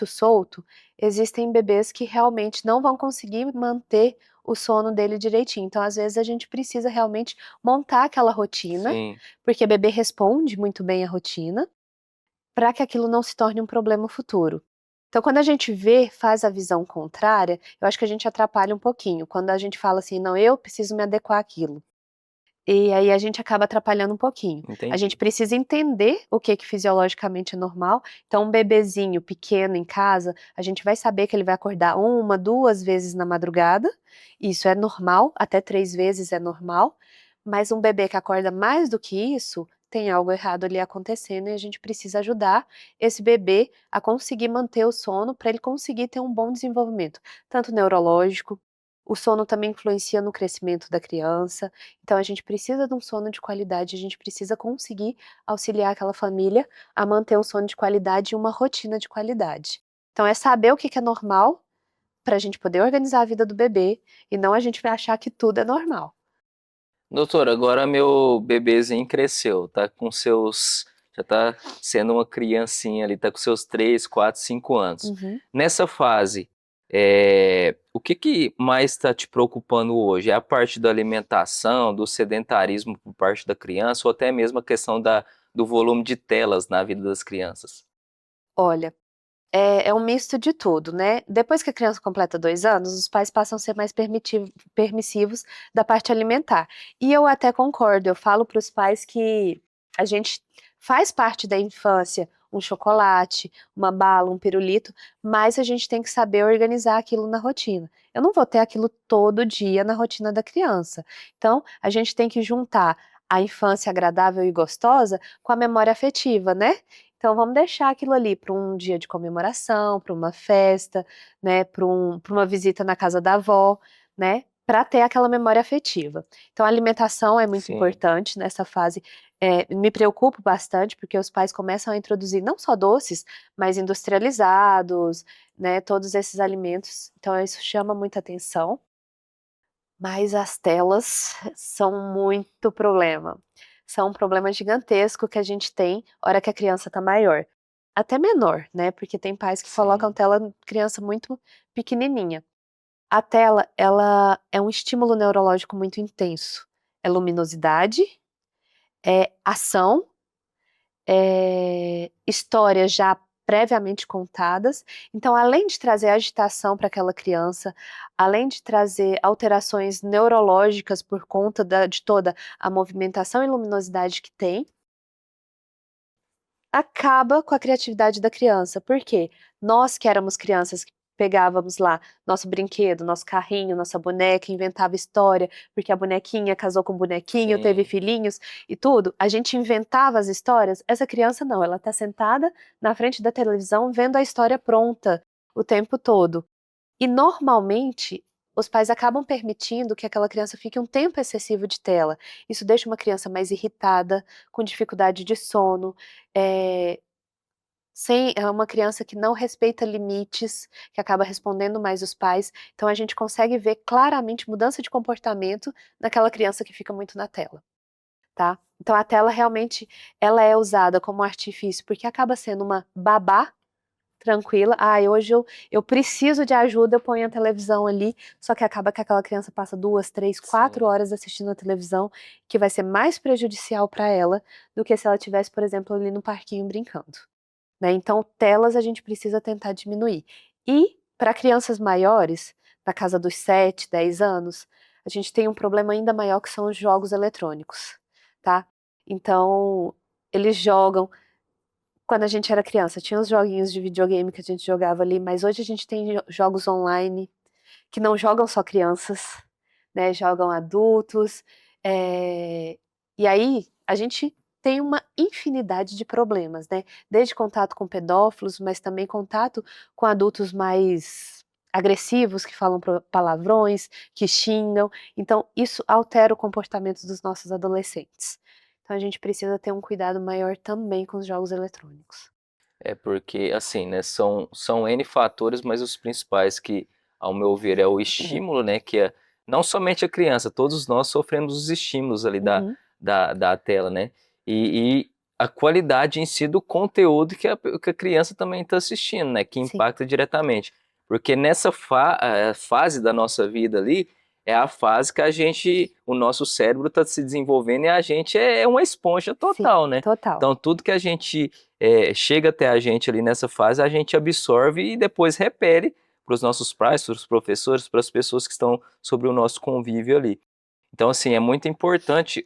solto, existem bebês que realmente não vão conseguir manter o sono dele direitinho. Então, às vezes, a gente precisa realmente montar aquela rotina, Sim, porque o bebê responde muito bem à rotina, para que aquilo não se torne um problema futuro. Então, quando a gente faz a visão contrária, eu acho que a gente atrapalha um pouquinho. Quando a gente fala assim, não, eu preciso me adequar àquilo. E aí a gente acaba atrapalhando um pouquinho. A gente entendi. precisa entender o que fisiologicamente é normal. Então, um bebezinho pequeno em casa, a gente vai saber que ele vai acordar 1, 2 vezes na madrugada. Isso é normal, até 3 vezes é normal. Mas um bebê que acorda mais do que isso, tem algo errado ali acontecendo e a gente precisa ajudar esse bebê a conseguir manter o sono para ele conseguir ter um bom desenvolvimento, tanto neurológico. O sono também influencia no crescimento da criança. Então a gente precisa de um sono de qualidade, a gente precisa conseguir auxiliar aquela família a manter um sono de qualidade e uma rotina de qualidade. Então é saber o que que é normal para a gente poder organizar a vida do bebê e não a gente vai achar que tudo é normal. Doutor, agora meu bebezinho cresceu, tá com seus. Já tá sendo uma criancinha ali, tá com seus 3, 4, 5 anos. Uhum. Nessa fase, o que que mais está te preocupando hoje? É a parte da alimentação, do sedentarismo por parte da criança, ou até mesmo a questão do volume de telas na vida das crianças? Olha, é um misto de tudo, né. Depois que a criança completa 2 anos, os pais passam a ser mais permissivos da parte alimentar. E eu até concordo, eu falo para os pais que a gente faz parte da infância um chocolate, uma bala, um pirulito, mas a gente tem que saber organizar aquilo na rotina. Eu não vou ter aquilo todo dia na rotina da criança. Então, a gente tem que juntar a infância agradável e gostosa com a memória afetiva, né. Então vamos deixar aquilo ali para um dia de comemoração, para uma festa, né, para uma visita na casa da avó, né, para ter aquela memória afetiva. Então a alimentação é muito Sim, importante nessa fase, me preocupo bastante, porque os pais começam a introduzir não só doces, mas industrializados, né, todos esses alimentos, então isso chama muita atenção. Mas as telas são muito problema. São um problema gigantesco que a gente tem hora que a criança tá maior. Até menor, né, porque tem pais que colocam sim, tela criança muito pequenininha. A tela, ela é um estímulo neurológico muito intenso. É luminosidade, é ação, histórias já previamente contadas. Então, além de trazer agitação para aquela criança, além de trazer alterações neurológicas por conta de toda a movimentação e luminosidade que tem, acaba com a criatividade da criança. Por quê? Nós que éramos crianças que pegávamos lá nosso brinquedo, nosso carrinho, nossa boneca, inventava história, porque a bonequinha casou com o bonequinho, teve sim. filhinhos e tudo, a gente inventava as histórias. Essa criança não, ela tá sentada na frente da televisão vendo a história pronta o tempo todo. E normalmente os pais acabam permitindo que aquela criança fique um tempo excessivo de tela. Isso deixa uma criança mais irritada, com dificuldade de sono, eh, é uma criança que não respeita limites, que acaba respondendo mais os pais. Então a gente consegue ver claramente mudança de comportamento naquela criança que fica muito na tela, tá. Então a tela realmente ela é usada como artifício, porque acaba sendo uma babá tranquila. "Ai, hoje eu preciso de ajuda", eu ponho a televisão ali, só que acaba que aquela criança passa 2, 3, 4 Sim. horas assistindo a televisão, que vai ser mais prejudicial para ela do que se ela tivesse, por exemplo, ali no parquinho brincando, né. Então telas a gente precisa tentar diminuir. E para crianças maiores, na casa dos 7, 10 anos, a gente tem um problema ainda maior que são os jogos eletrônicos, tá. Então, eles jogam quando a gente era criança, tinha os joguinhos de videogame que a gente jogava ali, mas hoje a gente tem jogos online que não jogam só crianças, né, jogam adultos, e aí a gente tem uma infinidade de problemas, né, desde contato com pedófilos, mas também contato com adultos mais agressivos, que falam palavrões, que xingam, então isso altera o comportamento dos nossos adolescentes. Então a gente precisa ter um cuidado maior também com os jogos eletrônicos. É porque, assim, né, são N fatores, mas os principais que, ao meu ver, é o estímulo, né, que é não somente a criança, todos nós sofremos os estímulos ali Uhum, da tela, né, e a qualidade em si do conteúdo que a criança também está assistindo, né, que sim, impacta diretamente. Porque nessa fase da nossa vida ali, é a fase que o nosso cérebro está se desenvolvendo e a gente é uma esponja sim, total, né? total. Então, tudo que a gente chega até a gente ali nessa fase, a gente absorve e depois repele para os nossos pais, para os professores, para as pessoas que estão sobre o nosso convívio ali. Então, assim, é muito importante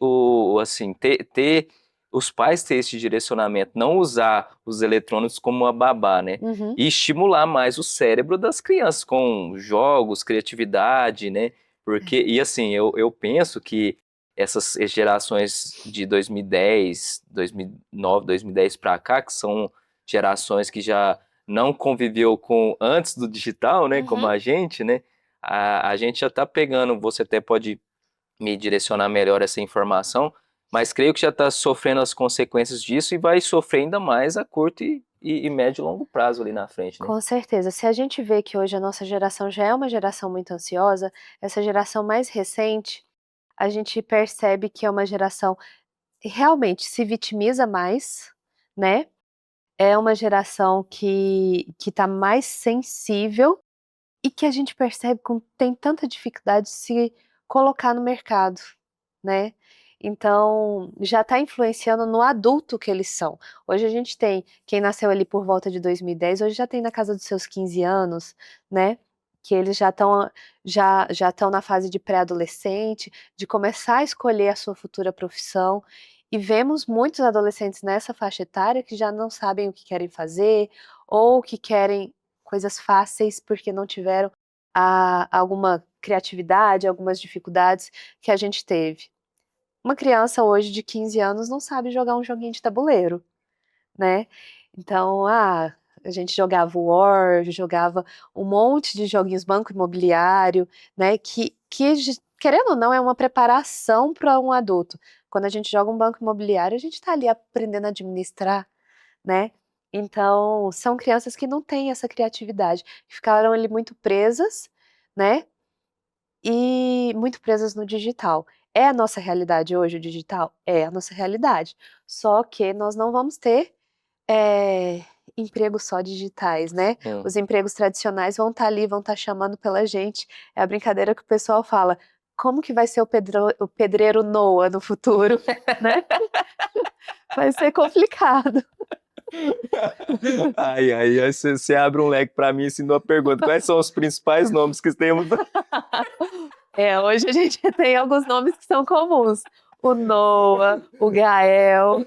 assim, ter os pais ter esse direcionamento, não usar os eletrônicos como uma babá, né? Uhum, E estimular mais o cérebro das crianças com jogos, criatividade, né? Porque, e assim, eu penso que essas gerações de 2010, 2009, 2010 para cá, que são gerações que já não conviveu com antes do digital, né, como uhum. a gente, né, a gente já está pegando, você até pode me direcionar melhor essa informação, mas creio que já está sofrendo as consequências disso e vai sofrer ainda mais a curto e médio e longo prazo ali na frente, né? Com certeza. Se a gente vê que hoje a nossa geração já é uma geração muito ansiosa, essa geração mais recente, a gente percebe que é uma geração que realmente se vitimiza mais, né? É uma geração que tá mais sensível e que a gente percebe com tem tanta dificuldade de se colocar no mercado, né. Então, já está influenciando no adulto que eles são. Hoje a gente tem quem nasceu ali por volta de 2010, hoje já tem na casa dos seus 15 anos, né, que eles já estão na fase de pré-adolescente, de começar a escolher a sua futura profissão, e vemos muitos adolescentes nessa faixa etária que já não sabem o que querem fazer, ou que querem coisas fáceis, porque não tiveram alguma criatividade, algumas dificuldades que a gente teve. Uma criança hoje de 15 anos não sabe jogar um joguinho de tabuleiro, né. Então, a gente jogava War, jogava um monte de joguinhos, Banco Imobiliário, né, que querendo ou não, é uma preparação para um adulto. Quando a gente joga um Banco Imobiliário, a gente está ali aprendendo a administrar, né. Então, são crianças que não têm essa criatividade, que ficaram ali muito presas, né, e muito presas no digital. É a nossa realidade hoje o digital? É a nossa realidade, só que nós não vamos ter, empregos só digitais, né. Sim. Os empregos tradicionais vão estar ali, vão estar chamando pela gente. É a brincadeira que o pessoal fala: "Como que vai ser o pedreiro Noah no futuro?", né. Vai ser complicado. Aí você abre um leque para mim e ensinou a pergunta. Quais são os principais nomes que temos? É, hoje a gente tem alguns nomes que são comuns. O Noah, o Gael,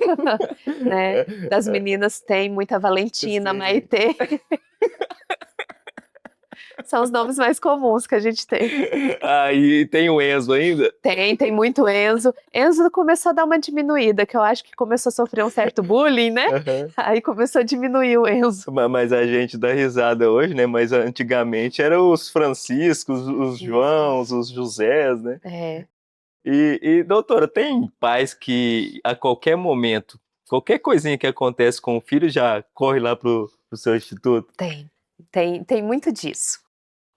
né, das meninas tem muita Valentina, Sim. Maitê, são os nomes mais comuns que a gente tem. Aí tem o Enzo ainda? Tem muito Enzo. Enzo começou a dar uma diminuída, que eu acho que começou a sofrer um certo bullying, né, Aham. aí começou a diminuir o Enzo. Mas a gente dá risada hoje, né? Mas antigamente eram os Franciscos, os Isso. Joãos, os Josés, né? É, Doutora, tem pais que a qualquer momento, qualquer coisinha que acontece com o filho já corre lá pro seu instituto? tem. Tem muito disso.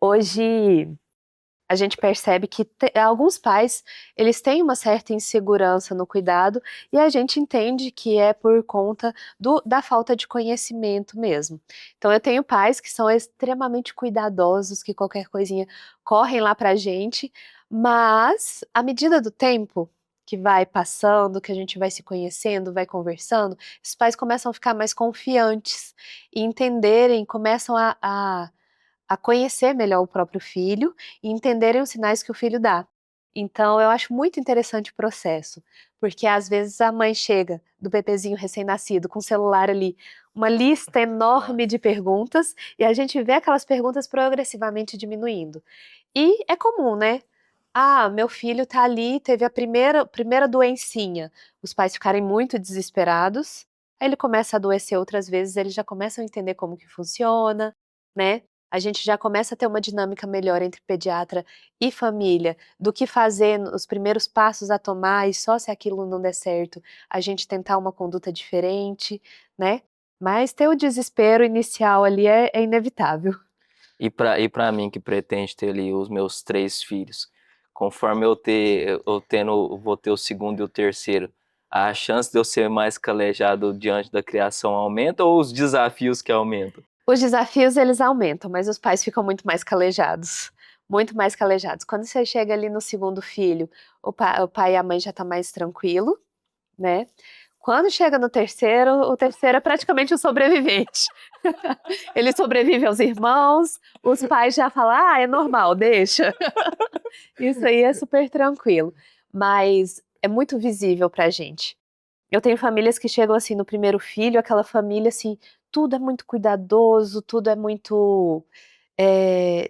Hoje a gente percebe que alguns pais, eles têm uma certa insegurança no cuidado e a gente entende que é por conta da falta de conhecimento mesmo. Então eu tenho pais que são extremamente cuidadosos, que qualquer coisinha correm lá pra gente, mas à medida do tempo que vai passando, que a gente vai se conhecendo, vai conversando, esses pais começam a ficar mais confiantes e entenderem, começam a conhecer melhor o próprio filho e entenderem os sinais que o filho dá. Então eu acho muito interessante o processo, porque às vezes a mãe chega do bebezinho recém-nascido com o celular ali, uma lista enorme de Nossa. perguntas, e a gente vê aquelas perguntas progressivamente diminuindo. E é comum, né? Meu filho tá ali, teve a primeira doencinha. Os pais ficarem muito desesperados, aí ele começa a adoecer outras vezes, eles já começam a entender como que funciona, né? A gente já começa a ter uma dinâmica melhor entre pediatra e família, do que fazer os primeiros passos a tomar e só se aquilo não der certo, a gente tentar uma conduta diferente, né. Mas ter o desespero inicial ali é inevitável. E para mim que pretende ter ali os meus 3 filhos, conforme vou ter o segundo e o terceiro, a chance de eu ser mais calejado diante da criação aumenta ou os desafios que aumentam? Os desafios, eles aumentam, mas os pais ficam muito mais calejados. Muito mais calejados. Quando você chega ali no segundo filho, o pai e a mãe já tá mais tranquilo, né? Quando chega no terceiro, o terceiro é praticamente um sobrevivente. Ele sobrevive aos irmãos, os pais já falam, é normal, deixa. Isso aí é super tranquilo. Mas é muito visível pra gente. Eu tenho famílias que chegam assim no primeiro filho, aquela família assim, tudo é muito cuidadoso, tudo é muito.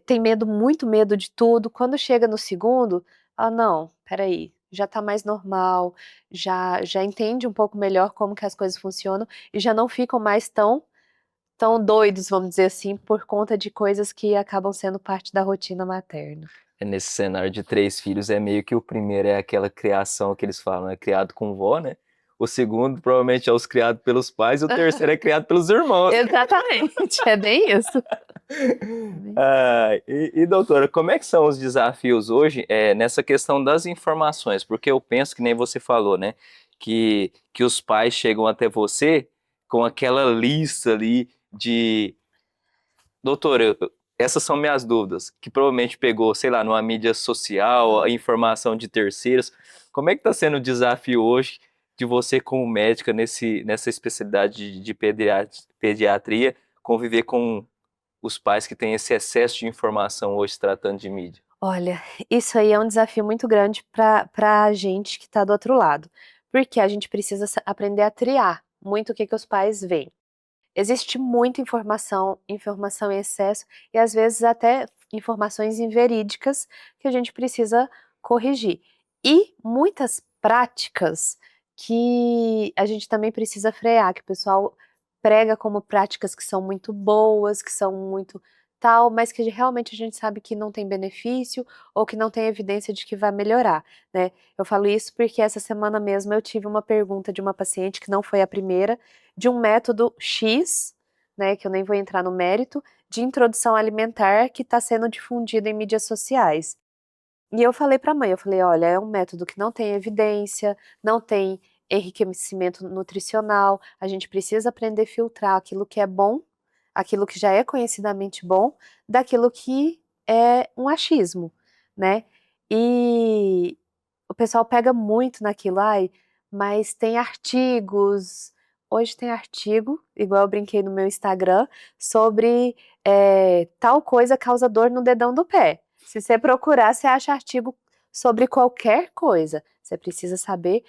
Tem medo, muito medo de tudo. Quando chega no segundo, não, peraí, já tá mais normal, já entende um pouco melhor como que as coisas funcionam e já não ficam mais tão doidos, vamos dizer assim, por conta de coisas que acabam sendo parte da rotina materna. Nesse cenário de 3 filhos, é meio que o primeiro é aquela criação que eles falam, é criado com vó, né? O segundo provavelmente é os criados pelos pais, e o terceiro é criado pelos irmãos. Exatamente, é bem isso. Doutora, como é que são os desafios hoje nessa questão das informações? Porque eu penso que nem você falou, né? Que os pais chegam até você com aquela lista ali de doutora, essas são minhas dúvidas, que provavelmente pegou, sei lá, numa mídia social, a informação de terceiros. Como é que está sendo o desafio hoje de você como médica nessa especialidade de pediatria, conviver com os pais que têm esse excesso de informação hoje tratando de mídia? Olha, isso aí é um desafio muito grande para a gente que está do outro lado, porque a gente precisa aprender a triar muito o que os pais veem. Existe muita informação, informação em excesso e às vezes até informações inverídicas que a gente precisa corrigir. E muitas práticas que a gente também precisa frear, que o pessoal prega como práticas que são muito boas, que são muito tal, mas que realmente a gente sabe que não tem benefício ou que não tem evidência de que vai melhorar, né? Eu falo isso porque essa semana mesmo eu tive uma pergunta de uma paciente que não foi a primeira, de um método X, né, que eu nem vou entrar no mérito, de introdução alimentar que está sendo difundido em mídias sociais. E eu falei para a mãe, eu falei, olha, é um método que não tem evidência, não tem enriquecimento nutricional, a gente precisa aprender a filtrar aquilo que é bom, aquilo que já é conhecidamente bom, daquilo que é um achismo, né? E o pessoal pega muito naquilo, mas tem artigos. Hoje tem artigo, igual eu brinquei no meu Instagram, sobre tal coisa causa dor no dedão do pé. Se você procurar, você acha artigo sobre qualquer coisa. Você precisa saber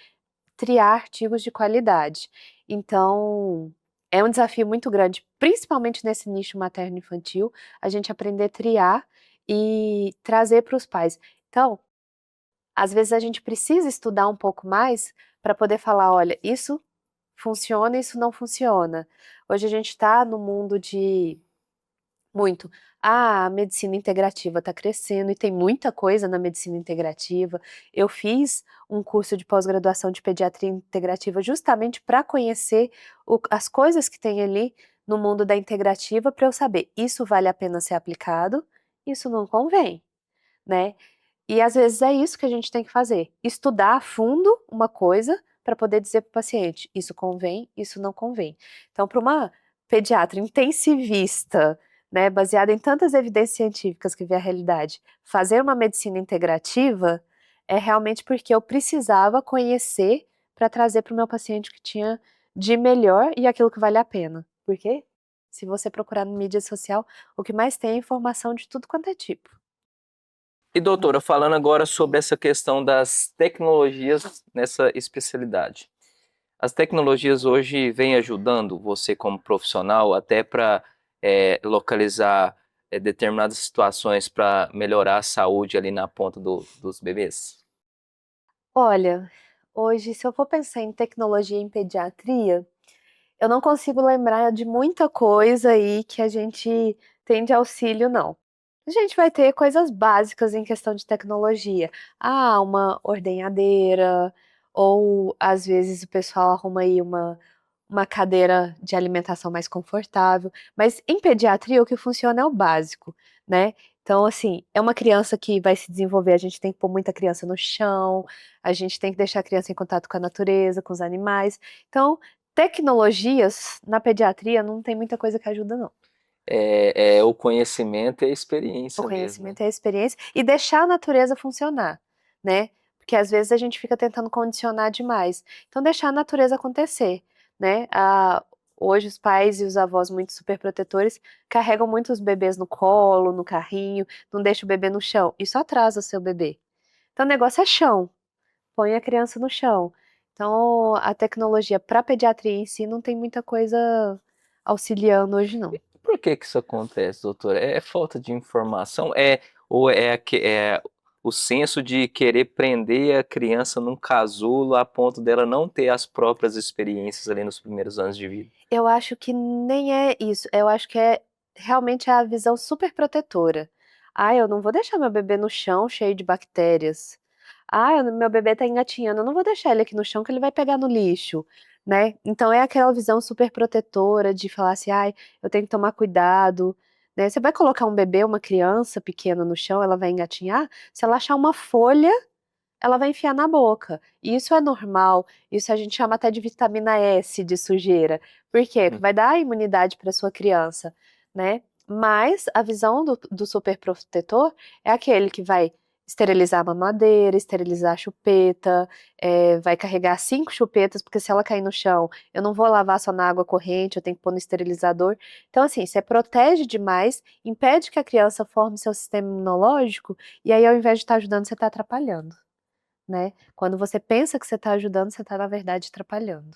triar artigos de qualidade. Então, é um desafio muito grande, principalmente nesse nicho materno-infantil, a gente aprender a triar e trazer para os pais. Então, às vezes a gente precisa estudar um pouco mais para poder falar, olha, isso funciona, isso não funciona. Hoje a gente está no mundo de muito. A medicina integrativa está crescendo e tem muita coisa na medicina integrativa. Eu fiz um curso de pós-graduação de pediatria integrativa justamente para conhecer as coisas que tem ali no mundo da integrativa para eu saber, isso vale a pena ser aplicado, isso não convém, né? E às vezes é isso que a gente tem que fazer, estudar a fundo uma coisa para poder dizer para o paciente, isso convém, isso não convém. Então, para uma pediatra intensivista, né, baseada em tantas evidências científicas que vê a realidade, fazer uma medicina integrativa é realmente porque eu precisava conhecer para trazer para o meu paciente o que tinha de melhor e aquilo que vale a pena. Porque se você procurar no mídia social, o que mais tem é informação de tudo quanto é tipo. E doutora, falando agora sobre essa questão das tecnologias nessa especialidade. As tecnologias hoje vêm ajudando você como profissional até para localizar determinadas situações para melhorar a saúde ali na ponta dos bebês? Olha, hoje, se eu for pensar em tecnologia em pediatria, eu não consigo lembrar de muita coisa aí que a gente tem de auxílio, não. A gente vai ter coisas básicas em questão de tecnologia. Uma ordenhadeira, ou às vezes o pessoal arruma aí uma cadeira de alimentação mais confortável, mas em pediatria o que funciona é o básico, né? Então, assim, é uma criança que vai se desenvolver, a gente tem que pôr muita criança no chão, a gente tem que deixar a criança em contato com a natureza, com os animais. Então, tecnologias na pediatria não tem muita coisa que ajuda, não. É o conhecimento e a O experiência mesmo, né? conhecimento é a experiência e deixar a natureza funcionar, né? Porque às vezes a gente fica tentando condicionar demais. Então, deixar a natureza acontecer, né? Hoje os pais e os avós muito superprotetores carregam muito os bebês no colo, no carrinho, não deixa o bebê no chão. Isso atrasa o seu bebê. Então, o negócio é chão. Põe a criança no chão. Então, a tecnologia para pediatria em si não tem muita coisa auxiliando hoje, não. Por que que isso acontece, doutor? É falta de informação? Ou é o senso de querer prender a criança num casulo a ponto dela não ter as próprias experiências ali nos primeiros anos de vida? Eu acho que nem é isso, eu acho que é realmente a visão super protetora. "Ah, eu não vou deixar meu bebê no chão cheio de bactérias. Ah, meu bebê tá engatinhando, eu não vou deixar ele aqui no chão que ele vai pegar no lixo", né. Então é aquela visão super protetora de falar assim: "Ai, eu tenho que tomar cuidado", né. Você vai colocar um bebê, uma criança pequena no chão, ela vai engatinhar, se ela achar uma folha ela vai enfiar na boca. E isso é normal, isso a gente chama até de vitamina S de sujeira. Por quê? Hum. Vai dar imunidade para sua criança, né. Mas a visão do super protetor é aquele que vai esterilizar a mamadeira, esterilizar a chupeta, vai carregar 5 chupetas, porque se ela cair no chão, eu não vou lavar só na água corrente, eu tenho que pôr no esterilizador. Então assim, você protege demais, impede que a criança forme seu sistema imunológico, e aí ao invés de estar ajudando, você está atrapalhando. Né, quando você pensa que você está ajudando, você está na verdade atrapalhando.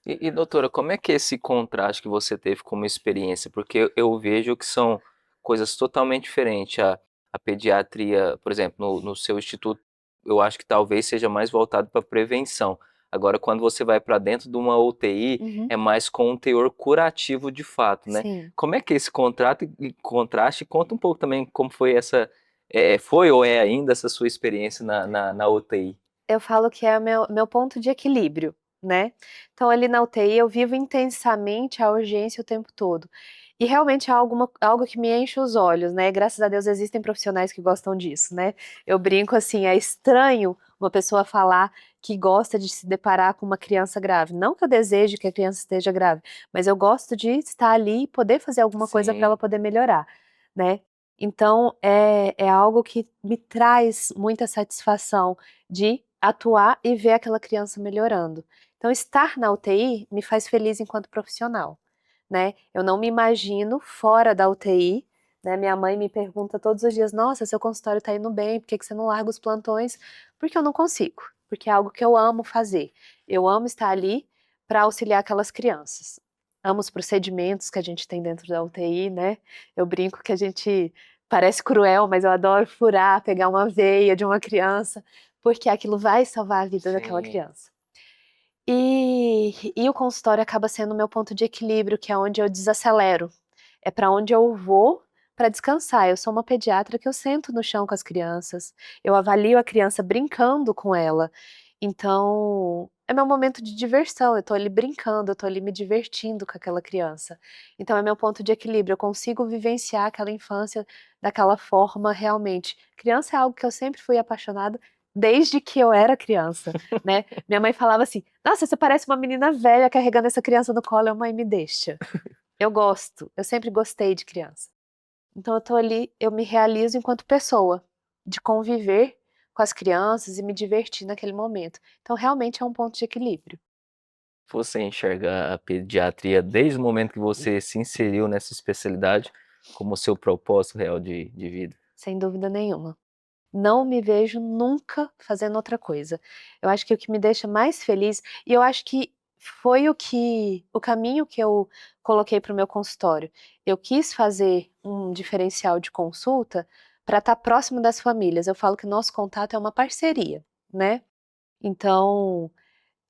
E doutora, como é que é esse contraste que você teve como experiência? Porque eu vejo que são coisas totalmente diferentes. A pediatria, por exemplo, no seu instituto, eu acho que talvez seja mais voltado para prevenção. Agora, quando você vai para dentro de uma UTI, Uhum. é mais com um teor curativo de fato, né? Sim. Como é que é esse contraste? Conta um pouco também como foi foi ou é ainda essa sua experiência na UTI? Eu falo que é o meu ponto de equilíbrio, né. Então ali na UTI eu vivo intensamente a urgência o tempo todo. E realmente é algo que me enche os olhos, né, graças a Deus existem profissionais que gostam disso, né. Eu brinco assim, é estranho uma pessoa falar que gosta de se deparar com uma criança grave, não que eu deseje que a criança esteja grave, mas eu gosto de estar ali e poder fazer alguma coisa para ela Sim. poder melhorar, né. Então é algo que me traz muita satisfação de atuar e ver aquela criança melhorando. Então estar na UTI me faz feliz enquanto profissional, né. Eu não me imagino fora da UTI, né, minha mãe me pergunta todos os dias: "Nossa, seu consultório tá indo bem, por que que você não larga os plantões?" Porque eu não consigo, porque é algo que eu amo fazer. Eu amo estar ali para auxiliar aquelas crianças. Amo os procedimentos que a gente tem dentro da UTI, né. Eu brinco que a gente parece cruel, mas eu adoro furar, pegar uma veia de uma criança, porque aquilo vai salvar a vida daquela Sim. criança. E o consultório acaba sendo o meu ponto de equilíbrio, que é onde eu desacelero. É para onde eu vou para descansar. Eu sou uma pediatra que eu sento no chão com as crianças, eu avalio a criança brincando com ela. Então, é meu momento de diversão, eu tô ali brincando, eu tô ali me divertindo com aquela criança. Então é meu ponto de equilíbrio, eu consigo vivenciar aquela infância daquela forma realmente. Criança é algo que eu sempre fui apaixonada desde que eu era criança, né. Minha mãe falava assim: "Nossa, você parece uma menina velha carregando essa criança no colo", eu: "Mãe, me deixa". Eu gosto, eu sempre gostei de criança. Então eu tô ali, eu me realizo enquanto pessoa, de conviver com as crianças e me divertir naquele momento. Então realmente é um ponto de equilíbrio. Você enxerga a pediatria desde o momento que você se inseriu nessa especialidade como seu propósito real de vida? Sem dúvida nenhuma. Não me vejo nunca fazendo outra coisa. Eu acho que o que me deixa mais feliz e eu acho que foi o caminho que eu coloquei para o meu consultório. Eu quis fazer um diferencial de consulta para estar próximo das famílias. Eu falo que nosso contato é uma parceria, né. Então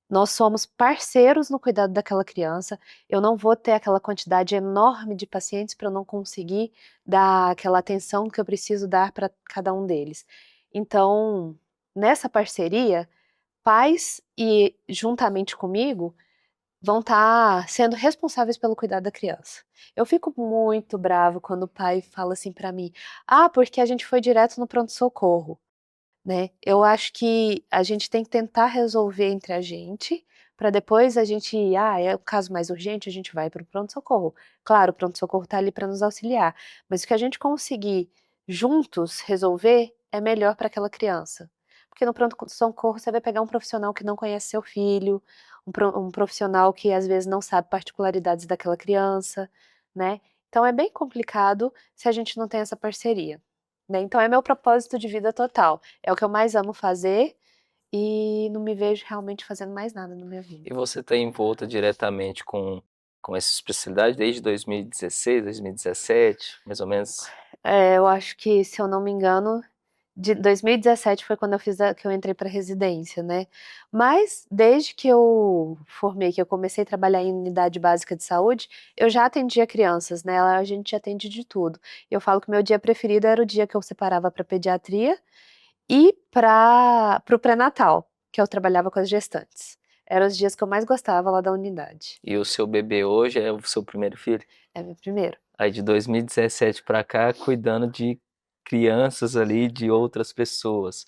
nós somos parceiros no cuidado daquela criança, eu não vou ter aquela quantidade enorme de pacientes para eu não conseguir dar aquela atenção que eu preciso dar para cada um deles. Então, nessa parceria, pais e juntamente comigo, vão estar sendo responsáveis pelo cuidado da criança. Eu fico muito bravo quando o pai fala assim pra mim: "Ah, porque a gente foi direto no pronto-socorro", né. Eu acho que a gente tem que tentar resolver entre a gente, pra depois a gente é o caso mais urgente, a gente vai para o pronto-socorro. Claro, o pronto-socorro tá ali pra nos auxiliar, mas o que a gente conseguir juntos resolver, é melhor pra aquela criança. Porque no pronto-socorro você vai pegar um profissional que não conhece seu filho, um profissional que às vezes não sabe particularidades daquela criança, né. Então é bem complicado se a gente não tem essa parceria, né. Então é meu propósito de vida total, é o que eu mais amo fazer, e não me vejo realmente fazendo mais nada na minha vida. E você está envolta diretamente com essa especialidade desde 2016, 2017, mais ou menos? Eu acho que, se eu não me engano, de 2017 foi quando que eu entrei pra residência, né. Mas desde que eu formei, que eu comecei a trabalhar em unidade básica de saúde, eu já atendia crianças, né, lá a gente atende de tudo. Eu falo que o meu dia preferido era o dia que eu separava pra pediatria e para o pré-natal, que eu trabalhava com as gestantes. Eram os dias que eu mais gostava lá da unidade. E o seu bebê hoje é o seu primeiro filho? É meu primeiro. Aí de 2017 pra cá, cuidando de crianças ali, de outras pessoas.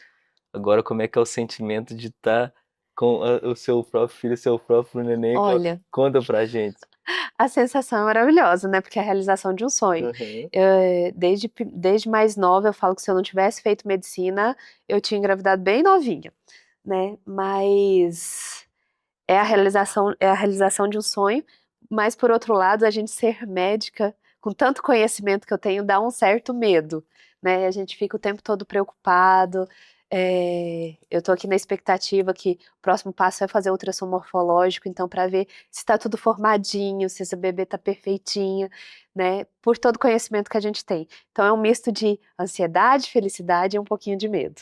Agora como é que é o sentimento de estar com o seu próprio filho, seu próprio neném? Olha, Conta pra gente. a sensação é maravilhosa, né, porque é a realização de um sonho. Aham. Desde mais nova eu falo que se eu não tivesse feito medicina, eu tinha engravidado bem novinha, né, mas é a realização de um sonho, mas por outro lado, a gente ser médica, com tanto conhecimento que eu tenho, dá um certo medo, né, a gente fica o tempo todo preocupado, eu tô aqui na expectativa que o próximo passo é fazer ultrassom morfológico, então pra ver se tá tudo formadinho, se essa bebê tá perfeitinha, né, por todo o conhecimento que a gente tem. Então é um misto de ansiedade, felicidade e um pouquinho de medo.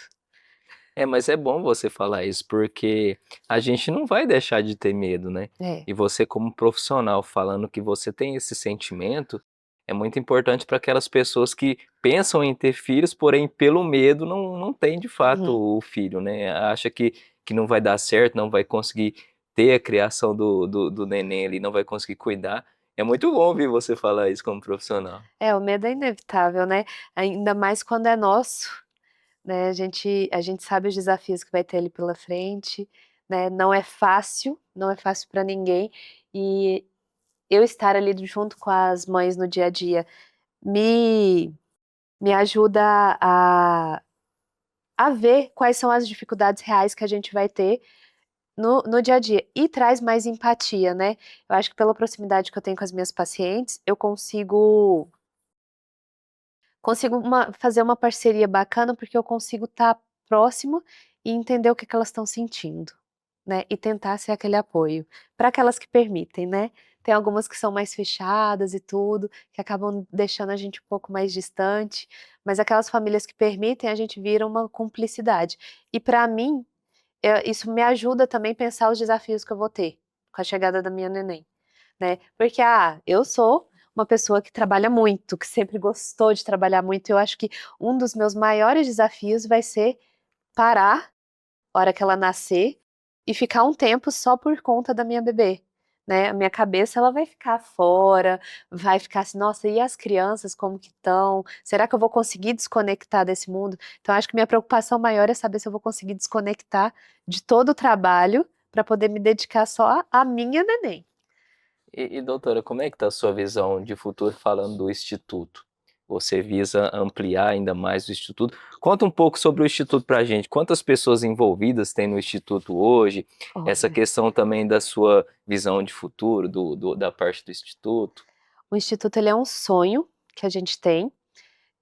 É, mas é bom você falar isso, porque a gente não vai deixar de ter medo, né. É. E você como profissional falando que você tem esse sentimento, é muito importante para aquelas pessoas que pensam em ter filhos, porém pelo medo não tem de fato Uhum. o filho, né, acha que não vai dar certo, não vai conseguir ter a criação do neném ali, não vai conseguir cuidar. É muito bom ouvir você falar isso como profissional. É, o medo é inevitável, né, ainda mais quando é nosso, né, a gente sabe os desafios que vai ter ali pela frente, né, não é fácil, não é fácil para ninguém, e eu estar ali junto com as mães no dia a dia me me ajuda a ver quais são as dificuldades reais que a gente vai ter no dia a dia, e traz mais empatia, né. Eu acho que pela proximidade que eu tenho com as minhas pacientes, eu consigo fazer uma parceria bacana, porque eu consigo estar próximo e entender o que que elas estão sentindo, né, e tentar ser aquele apoio, para aquelas que permitem, né. Tem algumas que são mais fechadas e tudo, que acabam deixando a gente um pouco mais distante, mas aquelas famílias que permitem, a gente vira uma cumplicidade. E para mim, isso me ajuda também pensar os desafios que eu vou ter, com a chegada da minha neném, né. Porque, eu sou uma pessoa que trabalha muito, que sempre gostou de trabalhar muito, e eu acho que um dos meus maiores desafios vai ser parar, a hora que ela nascer, e ficar um tempo só por conta da minha bebê, né. A minha cabeça ela vai ficar fora, vai ficar assim: "Nossa, e as crianças como que estão? Será que eu vou conseguir desconectar desse mundo?". Então acho que minha preocupação maior é saber se eu vou conseguir desconectar de todo o trabalho, para poder me dedicar só à minha neném. E doutora, como é que está a sua visão de futuro falando do instituto? Você visa ampliar ainda mais o instituto? Conta um pouco sobre o instituto para a gente. Quantas pessoas envolvidas tem no instituto hoje? Essa Olha, questão também da sua visão de futuro, da parte do instituto. o instituto ele é um sonho que a gente tem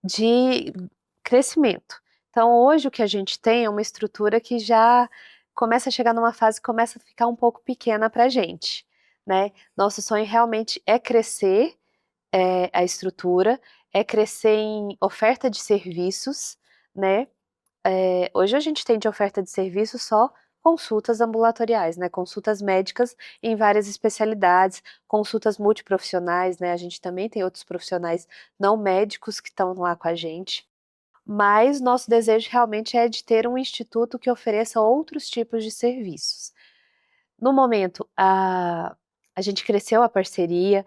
de crescimento. Então hoje o que a gente tem é uma estrutura que já começa a chegar numa fase que começa a ficar um pouco pequena pra gente, né. Nosso sonho realmente é crescer, a estrutura, é crescer em oferta de serviços, né. Hoje a gente tem de oferta de serviço só consultas ambulatoriais, né, consultas médicas em várias especialidades, consultas multiprofissionais, né, a gente também tem outros profissionais não médicos que estão lá com a gente, mas nosso desejo realmente é de ter um instituto que ofereça outros tipos de serviços. No momento, a gente cresceu a parceria.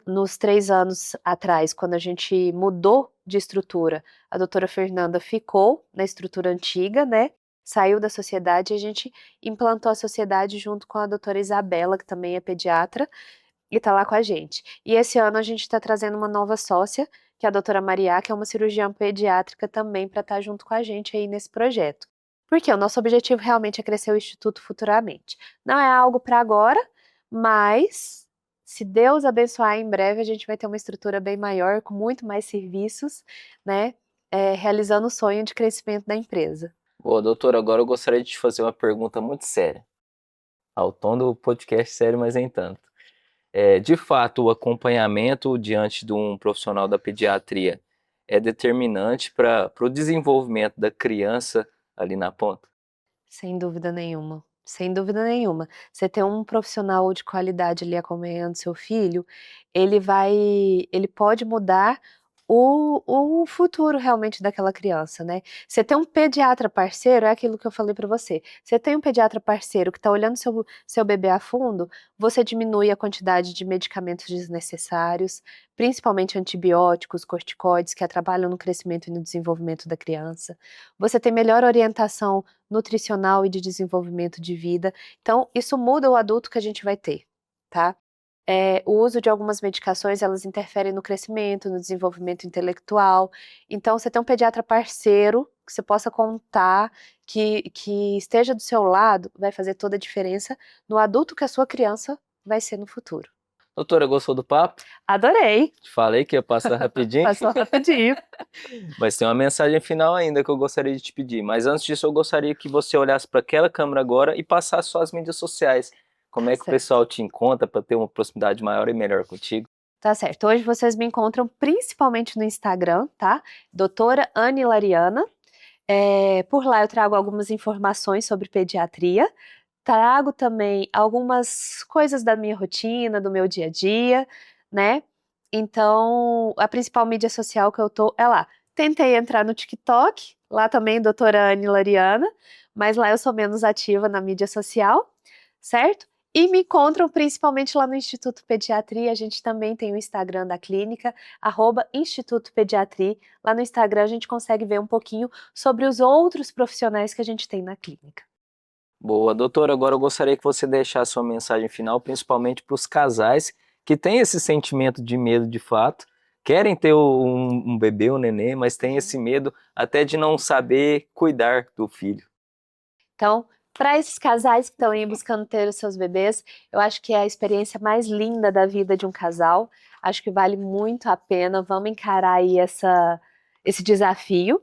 Nos 3 anos atrás, quando a gente mudou de estrutura, a doutora Fernanda ficou na estrutura antiga, né? Saiu da sociedade e a gente implantou a sociedade junto com a doutora Isabela, que também é pediatra, e tá lá com a gente. E esse ano a gente está trazendo uma nova sócia, que é a doutora Maria, que é uma cirurgiã pediátrica também, para estar junto com a gente aí nesse projeto. Porque o nosso objetivo realmente é crescer o Instituto futuramente. Não é algo para agora, mas se Deus abençoar, em breve a gente vai ter uma estrutura bem maior, com muito mais serviços, né? Realizando o sonho de crescimento da empresa. Boa, doutora, agora eu gostaria de te fazer uma pergunta muito séria. Ao tom do podcast sério, mas nem tanto. De fato, o acompanhamento diante de um profissional da pediatria é determinante para o desenvolvimento da criança ali na ponta? Sem dúvida nenhuma, sem dúvida nenhuma. Você ter um profissional de qualidade ali acompanhando seu filho, ele pode mudar o futuro realmente daquela criança, né. Você ter um pediatra parceiro é aquilo que eu falei para você, você tem um pediatra parceiro que está olhando seu bebê a fundo, você diminui a quantidade de medicamentos desnecessários, principalmente antibióticos, corticoides, que atrapalham no crescimento e no desenvolvimento da criança. Você tem melhor orientação nutricional e de desenvolvimento de vida. Então, isso muda o adulto que a gente vai ter, tá? O uso de algumas medicações, elas interferem no crescimento, no desenvolvimento intelectual. Então, você ter um pediatra parceiro, que você possa contar, que esteja do seu lado, vai fazer toda a diferença no adulto que a sua criança vai ser no futuro. Doutora, gostou do papo? Adorei! Te falei que ia passar rapidinho. Passou rapidinho. Mas tem uma mensagem final ainda que eu gostaria de te pedir. Mas antes disso, eu gostaria que você olhasse para aquela câmera agora e passasse suas mídias sociais. Como é que o Certo. pessoal te encontra para ter uma proximidade maior e melhor contigo? Tá certo. Hoje vocês me encontram principalmente no Instagram, tá? Doutora Anne Lariana. Por lá eu trago algumas informações sobre pediatria, trago também algumas coisas da minha rotina, do meu dia a dia, né. Então, a principal mídia social que eu tô é lá. Tentei entrar no TikTok, lá também doutora Anne Lariana, mas lá eu sou menos ativa na mídia social, certo? E me encontram principalmente lá no Instituto Pediatria, a gente também tem o Instagram da clínica, @Instituto Pediatria. Lá no Instagram a gente consegue ver um pouquinho sobre os outros profissionais que a gente tem na clínica. Boa, doutora, agora eu gostaria que você deixasse sua mensagem final, principalmente para os casais que têm esse sentimento de medo de fato, querem ter um bebê, um neném, mas têm esse medo até de não saber cuidar do filho. Então, para esses casais que estão aí buscando ter os seus bebês, eu acho que é a experiência mais linda da vida de um casal. Acho que vale muito a pena. Vamos encarar aí esse desafio,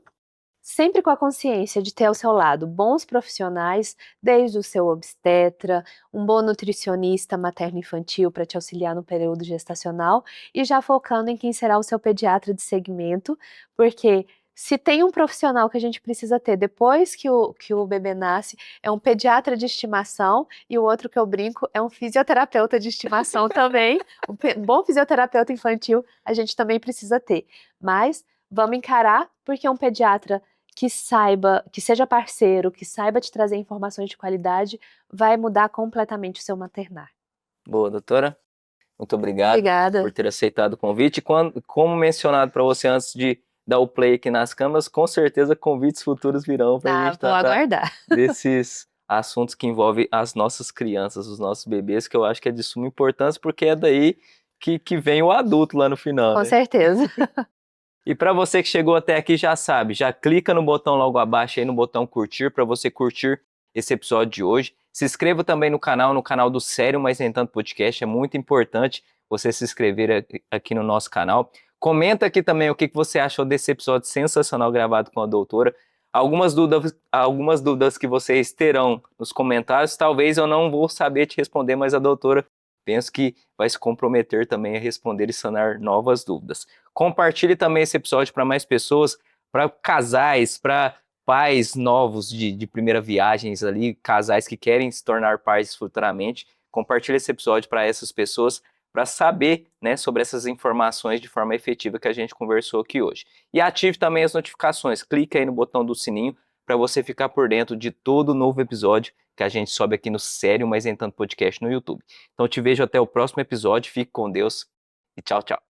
sempre com a consciência de ter ao seu lado bons profissionais, desde o seu obstetra, um bom nutricionista materno-infantil para te auxiliar no período gestacional e já focando em quem será o seu pediatra de segmento, porque se tem um profissional que a gente precisa ter depois que o bebê nasce, é um pediatra de estimação e o outro que eu brinco é um fisioterapeuta de estimação também. Um bom fisioterapeuta infantil a gente também precisa ter. Mas vamos encarar, porque um pediatra que saiba, que seja parceiro, que saiba te trazer informações de qualidade, vai mudar completamente o seu maternar. Boa, doutora, muito obrigado Obrigada. por ter aceitado o convite. Como mencionado para você antes de dar o play aqui nas câmeras, com certeza convites futuros virão para a gente Vou tratar aguardar. desses assuntos que envolvem as nossas crianças, os nossos bebês, que eu acho que é de suma importância, porque é daí que vem o adulto lá no final, Com né? certeza. E para você que chegou até aqui já sabe, já clica no botão logo abaixo aí no botão curtir para você curtir esse episódio de hoje. Se inscreva também no canal do Sério Mas Nem Tanto Podcast, é muito importante você se inscrever aqui no nosso canal. Comenta aqui também o que você achou desse episódio sensacional gravado com a doutora. Algumas dúvidas que vocês terão nos comentários, talvez eu não vou saber te responder, mas a doutora penso que vai se comprometer também a responder e sanar novas dúvidas. Compartilhe também esse episódio para mais pessoas, para casais, para pais novos de primeira viagens ali, casais que querem se tornar pais futuramente. Compartilhe esse episódio para essas pessoas, para saber, né, sobre essas informações de forma efetiva que a gente conversou aqui hoje. E ative também as notificações, clique aí no botão do sininho para você ficar por dentro de todo novo episódio que a gente sobe aqui no Sério Mas Nem Tanto Podcast no YouTube. Então eu te vejo até o próximo episódio, fique com Deus e tchau, tchau.